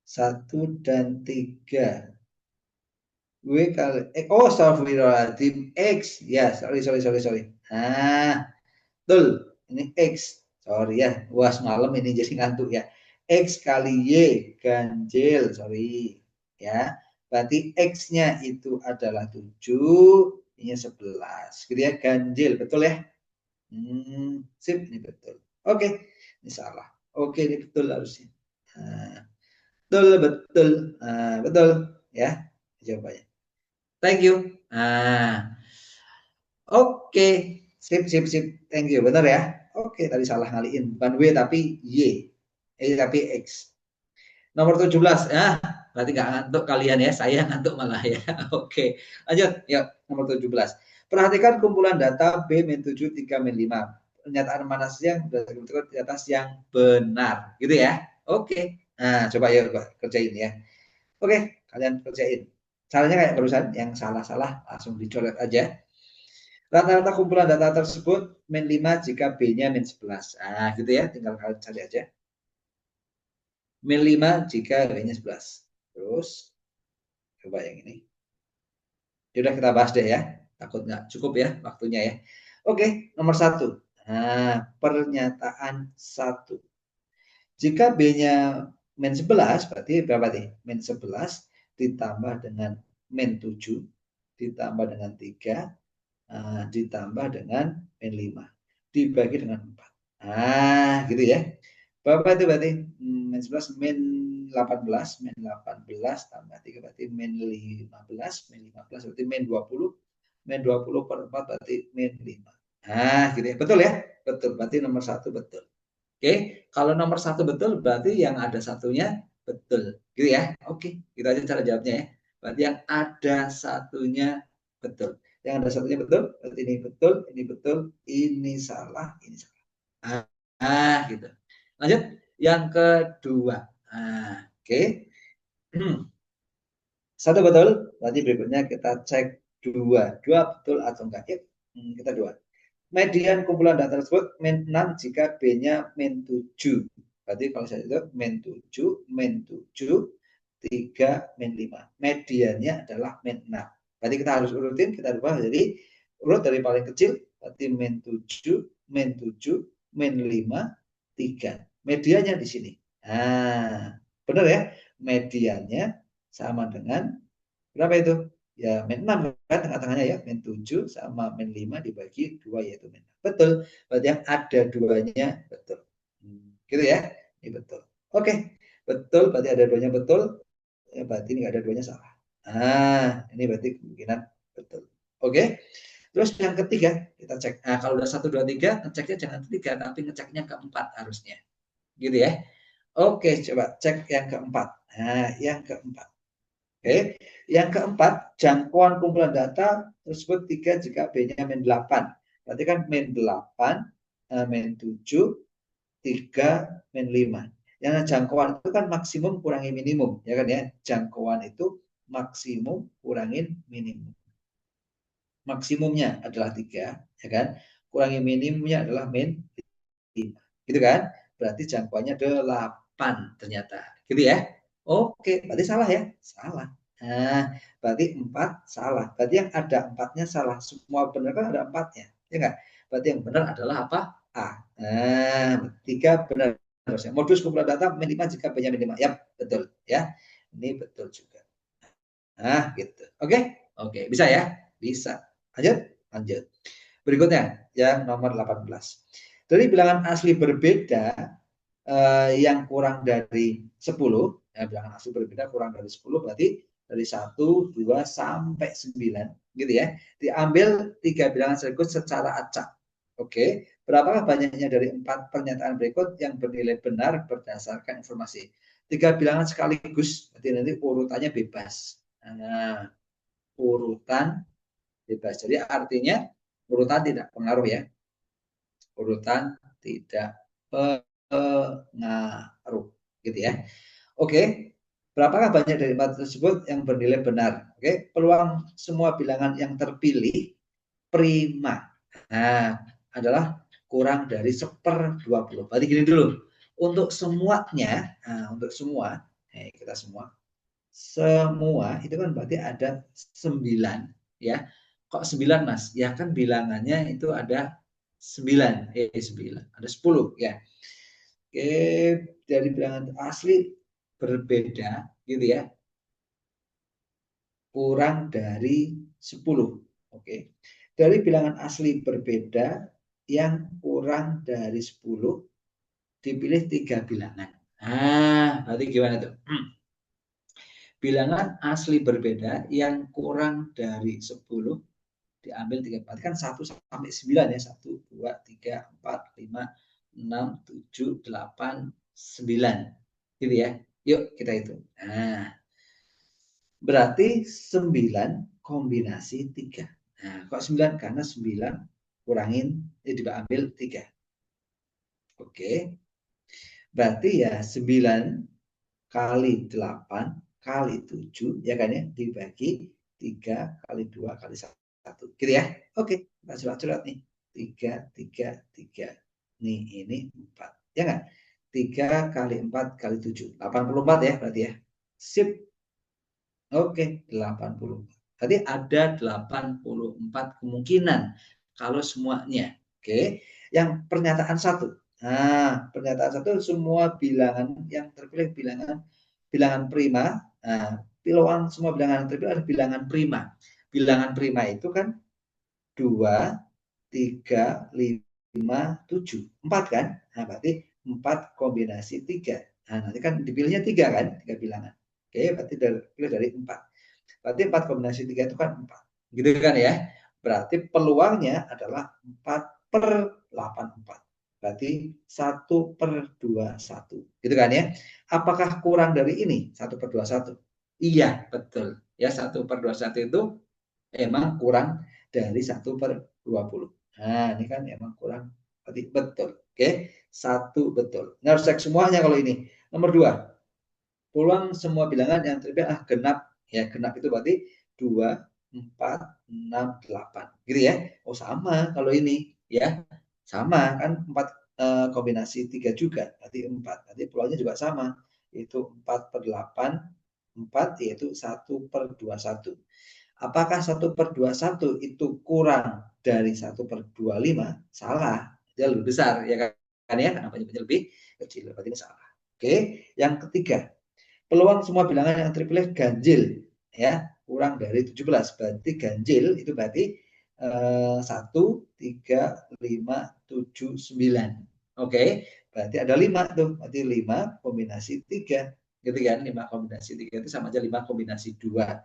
1 dan 3. W kali oh astagfirullahaladzim X. Ya, sorry. Nah, betul. Ini X. Sorry ya. Wah, semalam ini jadi ngantuk ya. X kali Y ganjil, sorry. Ya. Berarti X-nya itu adalah 7, ini 11. Gitu ya, ganjil. Betul ya? Sip, ini betul. Oke, ini salah. Oke, ini betul harusnya. Nah, betul. Nah, betul. Ya, jawabannya. Thank you. Nah, oke. Sip. Thank you. Benar ya? Oke, tadi salah ngaliin. Bukan W tapi Y. Tapi X. Nomor 17. Ya, berarti nggak ngantuk kalian ya. Saya ngantuk malah ya. Oke. Lanjut. Yuk, nomor 17. Perhatikan kumpulan data B-7, 3, -5. Pernyataan mana sih yang di atas yang benar. Gitu ya. Oke. Nah, coba yuk kerjain ya. Oke, kalian kerjain. Caranya kayak barusan, yang salah-salah langsung dicoret aja. Rata-rata kumpulan data tersebut -5 jika B-nya -11. Nah, gitu ya, tinggal kalian cari aja. -5 jika B-nya 11. Terus, coba yang ini. Sudah kita bahas deh ya. Takut nggak cukup ya waktunya ya. Oke, nomor 1. Nah, pernyataan 1. Jika B-nya -11, berarti berapa nih? -11 ditambah dengan -7 ditambah dengan 3 ditambah dengan -5 dibagi dengan 4. Nah, gitu ya. Berapa itu berarti? -11 -18 -18 tambah 3 berarti -15 -15 berarti -20 -20 per 4 berarti -5. Nah, gitu ya. Betul ya? Betul. Berarti nomor 1 betul. Oke, kalau nomor 1 betul berarti yang ada satunya betul. Gitu ya. Oke, gitu aja cara jawabnya ya. Berarti yang ada satunya betul. Yang ada satunya betul, berarti ini betul, ini salah, ini salah. Gitu. Lanjut yang kedua. Oke. Satu betul, berarti berikutnya kita cek dua. Dua betul atau enggak? Yuk, kita dua. Median kumpulan data tersebut -6 jika B-nya -7. Berarti kalau saya itu -7, -7, 3, -5. Mediannya adalah -6. Berarti kita harus urutin, kita rubah jadi urut dari paling kecil, berarti -7, -7, -5, 3. Medianya di sini. Nah, benar ya? Mediannya sama dengan berapa itu? Ya -6 kan tengah-tengahnya ya, -7 sama -5 dibagi 2 yaitu -6. Betul, berarti yang ada duanya betul. Gitu ya, ini betul. Oke, betul, berarti ada duanya betul, ya berarti ini nggak ada duanya salah. Nah, ini berarti kemungkinan betul. Oke, terus yang ketiga, kita cek. Nah, kalau udah 1, 2, 3, ngeceknya jangan ketiga, tapi ngeceknya keempat harusnya. Gitu ya. Oke, coba cek yang keempat. Nah, yang keempat. Oke, yang keempat, jangkauan kumpulan data tersebut 3 jika B-nya -8. Berarti kan -8, -7, 3, -5. Yang jangkauan itu kan maksimum kurangi minimum, ya kan ya? Jangkauan itu maksimum kurangin minimum. Maksimumnya adalah 3, ya kan? Kurangi minimumnya adalah -5. Gitu kan? Berarti jangkauannya 8 ternyata. Gitu ya. Oke, berarti salah ya? Salah. Nah, berarti 4 salah. Berarti yang ada 4-nya salah. Semua benar kan ada 4-nya. Ya enggak? Berarti yang benar adalah apa? A. Nah, 3 benar. Modus kumpulan data -5 jika B-nya -5. Yap, betul ya. Ini betul juga. Nah, gitu. Oke? Oke, bisa ya? Bisa. Lanjut? Lanjut. Berikutnya, yang nomor 18. Dari bilangan asli berbeda yang kurang dari 10, ya, bilangan asli berbeda kurang dari 10 berarti dari 1, 2 sampai 9 gitu ya. Diambil 3 bilangan sekaligus secara acak. Oke, berapakah banyaknya dari 4 pernyataan berikut yang bernilai benar berdasarkan informasi? 3 bilangan sekaligus, berarti nanti urutannya bebas. Nah, urutan bebas. Jadi artinya urutan tidak pengaruh ya. Urutan tidak pengaruh gitu ya. Oke, berapakah banyak dari 4 tersebut yang bernilai benar? Oke, peluang semua bilangan yang terpilih prima. Nah, adalah kurang dari 1/20. Berarti gini dulu. Untuk semuanya, untuk semua, kita semua itu kan berarti ada 9 ya. Kok 9 Mas? Ya kan bilangannya itu ada 9, 9, ada 10 ya. Oke, dari bilangan asli berbeda gitu ya, kurang dari 10. Oke. Dari bilangan asli berbeda yang kurang dari 10 dipilih 3 bilangan. Nah, berarti gimana tuh? Bilangan asli berbeda yang kurang dari 10 diambil 3. Berarti kan 1 sampai 9 ya. 1, 2, 3, 4, 5, 6, 7, 8, 9. Gitu ya. Yuk kita hitung. Nah, berarti 9 kombinasi 3. Nah, kok 9? Karena 9 kurangin, diambil 3. Oke. Berarti ya 9 kali 8 kali 7, ya kan ya, dibagi 3 kali 2 kali 1. Gitu ya. Oke, kita surat-surat nih. 3, 3, 3. Nih, ini 4. Ya nggak? 3 kali 4 kali 7. 84 ya berarti ya. Sip. Oke, 80. Berarti ada 84 kemungkinan kalau semuanya. Oke, yang pernyataan 1. Nah, pernyataan 1 semua bilangan yang terpilih bilangan prima. Nah, peluang semua bilangan yang terpilih adalah bilangan prima. Bilangan prima itu kan 2, 3, 5, 7. 4 kan? Nah, berarti 4 kombinasi 3. Nah, nanti kan dipilihnya 3 kan? 3 bilangan. Oke, berarti pilih dari 4. Berarti 4 kombinasi 3 itu kan 4. Gitu kan ya. Berarti peluangnya adalah 4/84. Berarti 1/21. Gitu kan ya. Apakah kurang dari ini? 1/21? Iya, betul. Ya, 1/21 itu emang kurang dari 1/20. Nah, ini kan emang kurang. Berarti betul. Oke, 1 betul. Nah, harus cek semuanya kalau ini. Nomor 2, peluang semua bilangan yang terpilih genap. Ya, genap itu berarti 2, 4, 6, 8. Gitu ya. Oh, sama kalau ini. Ya, sama kan 4 kombinasi 3 juga. Berarti 4. Berarti peluangnya juga sama. Itu 4/8. 4 yaitu 1/21. Apakah 1/21 itu kurang dari 1/25? Salah. Dia lebih besar. Ya kan ya. Kenapa nyebutnya lebih kecil? Berarti ini salah. Oke. Yang ketiga, peluang semua bilangan yang terpilih ganjil ya kurang dari 17. Berarti ganjil itu berarti 1, 3, 5, 7, 9. Oke, berarti ada 5 tuh. Berarti 5 kombinasi 3. Gitu kan? 5 kombinasi 3 itu sama aja 5 kombinasi 2.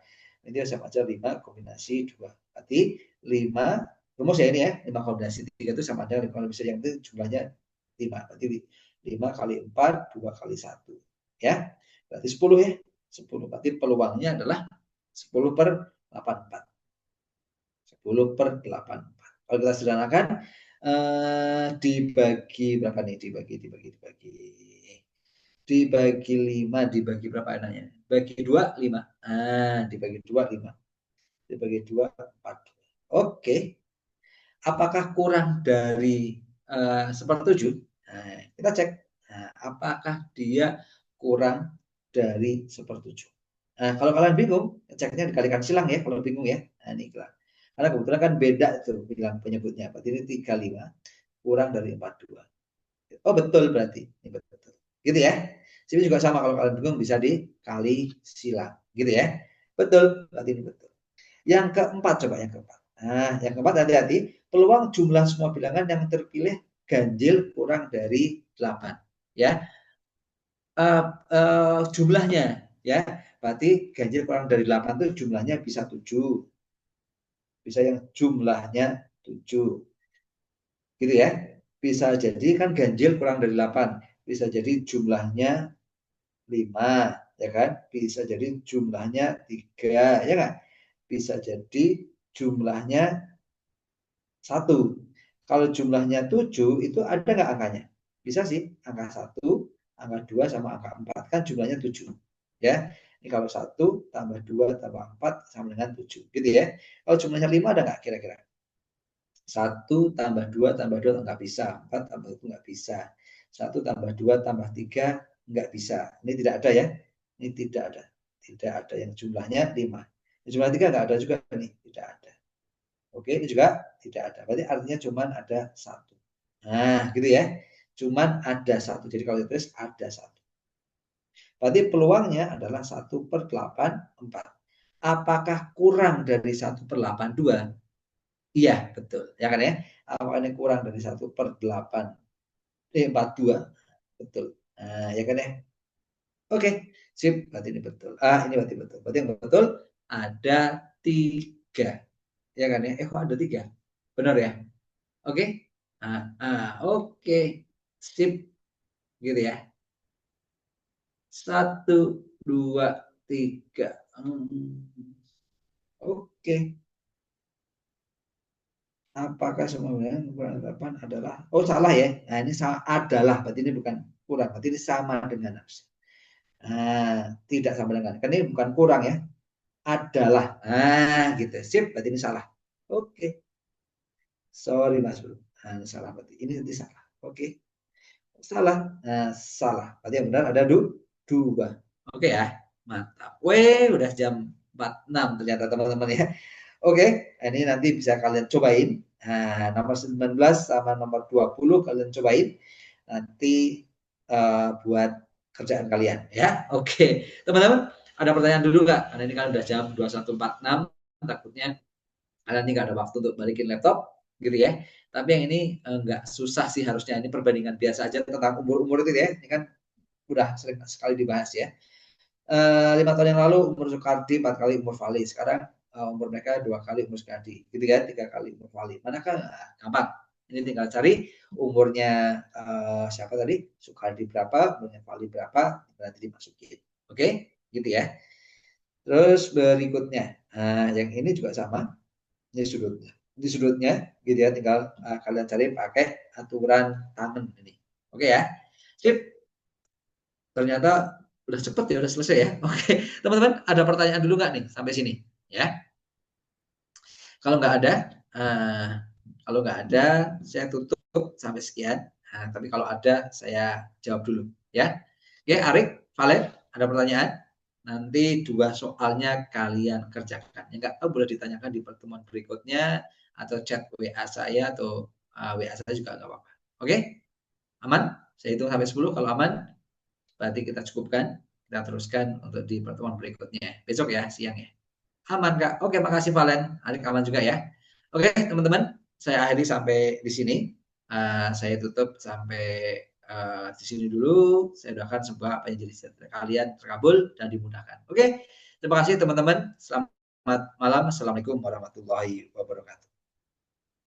Ini sama aja 5 kombinasi 2. Berarti 5, rumus ya ini ya, 5 kombinasi 3 itu sama aja kalau bisa yang itu jumlahnya 5. Berarti 5 kali 4, 2 kali 1. Ya. Berarti 10 ya. 10. Berarti peluangnya adalah 10/84. 10/84. Kalau kita sederhanakan dibagi berapa nih? Dibagi 5 dibagi berapa enaknya? Bagi 2 5. Dibagi 2 5. Dibagi 2 4. Oke. Apakah kurang dari 1/7? Nah, kita cek. Nah, apakah dia kurang dari 1/7? Nah, kalau kalian bingung, ceknya dikalikan silang ya kalau bingung ya. Nah, ini lah. Karena kebetulan kan beda tuh bilang penyebutnya. Berarti ini 35 kurang dari 42. Oh, betul berarti. Ini betul. Gitu ya. Sini juga sama kalau kalian bingung bisa dikali silang. Gitu ya. Betul, berarti ini betul. Yang keempat coba yang keempat. Nah, yang keempat hati-hati, peluang jumlah semua bilangan yang terpilih ganjil kurang dari 8. Ya. Jumlahnya ya. Berarti ganjil kurang dari 8 itu jumlahnya bisa 7. Bisa yang jumlahnya 7. Gitu ya. Bisa jadi kan ganjil kurang dari 8. Bisa jadi jumlahnya 5, ya kan? Bisa jadi jumlahnya 3, ya kan? Bisa jadi jumlahnya 1. Kalau jumlahnya 7 itu ada nggak angkanya? Bisa sih, angka 1, angka 2 sama angka 4 kan jumlahnya 7. Ya. Ini kalau 1 tambah 2 tambah 4 sama dengan 7, gitu ya. Kalau jumlahnya 5 ada nggak kira-kira? 1 tambah 2 tambah 2 nggak bisa. 4 tambah 1 nggak bisa. 1 tambah 2 tambah 3 nggak bisa. Ini tidak ada ya. Ini tidak ada. Tidak ada yang jumlahnya 5. Jumlah 3 nggak ada juga nih. Tidak ada. Oke, ini juga tidak ada. Berarti artinya cuma ada 1. Nah, gitu ya. Cuman ada 1. Jadi kalau ditulis ada 1. Berarti peluangnya adalah 1/84. Apakah kurang dari 1/82? Iya, betul. Ya kan ya? Apakah ini kurang dari 1/42? Betul. Nah, ya kan ya? Oke, sip. Berarti ini betul. Ini berarti betul. Berarti yang betul ada 3. Ya kan ya? Kok ada 3? Benar ya? Oke? Oke. Sip. Gitu ya. 1, 2, 3. Oke. Apakah semua kurang 8 adalah, oh salah ya. Nah, ini adalah, berarti ini bukan kurang, berarti ini sama dengan harusnya. Tidak sama dengan, kan ini bukan kurang ya, adalah. Gitu. Sip, berarti ini salah. Oke. Sorry Mas Bro. Ini salah berarti. Ini nanti salah. Oke. Salah. Salah. Berarti yang benar ada 2. Oke ya. Mantap. Udah jam 46 ternyata teman-teman ya. Oke, ini nanti bisa kalian cobain. Nomor 19 sama nomor 20 kalian cobain. Nanti buat kerjaan kalian ya. Oke, teman-teman, ada pertanyaan dulu nggak? Karena ini kan udah jam 21.46, takutnya kalian ini nggak ada waktu untuk balikin laptop, gitu ya. Tapi yang ini nggak susah sih harusnya. Ini perbandingan biasa aja tentang umur-umur itu ya. Ini kan udah sering sekali dibahas ya. 5 tahun yang lalu umur Soekardi 4 kali umur Vali. Sekarang umur mereka 2 kali umur Soekardi. Gitu kan, 3 kali umur Vali. Manakah? Gampang. Ini tinggal cari umurnya siapa tadi? Soekardi berapa, umurnya Vali berapa, berarti dimasukin. Oke, gitu ya. Terus berikutnya, yang ini juga sama. Ini sudutnya. Ini sudutnya, gitu ya. Tinggal kalian cari pakai aturan tangan ini. Oke ya. Sip. Ternyata udah cepet ya, udah selesai ya. Oke, teman-teman, ada pertanyaan dulu nggak nih sampai sini? Ya, kalau nggak ada, uh, saya tutup sampai sekian. Tapi kalau ada, saya jawab dulu ya. Oke, Arik, Valen, ada pertanyaan? Nanti 2 soalnya kalian kerjakan. Yang nggak tahu boleh ditanyakan di pertemuan berikutnya atau chat WA saya atau WA saya juga nggak apa-apa. Oke, aman? Saya hitung sampai 10. Kalau aman, berarti kita cukupkan, kita teruskan untuk di pertemuan berikutnya. Besok ya, siang ya. Aman, Kak. Oke, makasih Valen. Arik aman juga ya. Oke, teman-teman, saya akhiri sampai di sini. Saya tutup sampai di sini dulu. Saya doakan semoga apa yang jadi kalian terkabul dan dimudahkan. Oke, terima kasih teman-teman. Selamat malam. Assalamualaikum warahmatullahi wabarakatuh.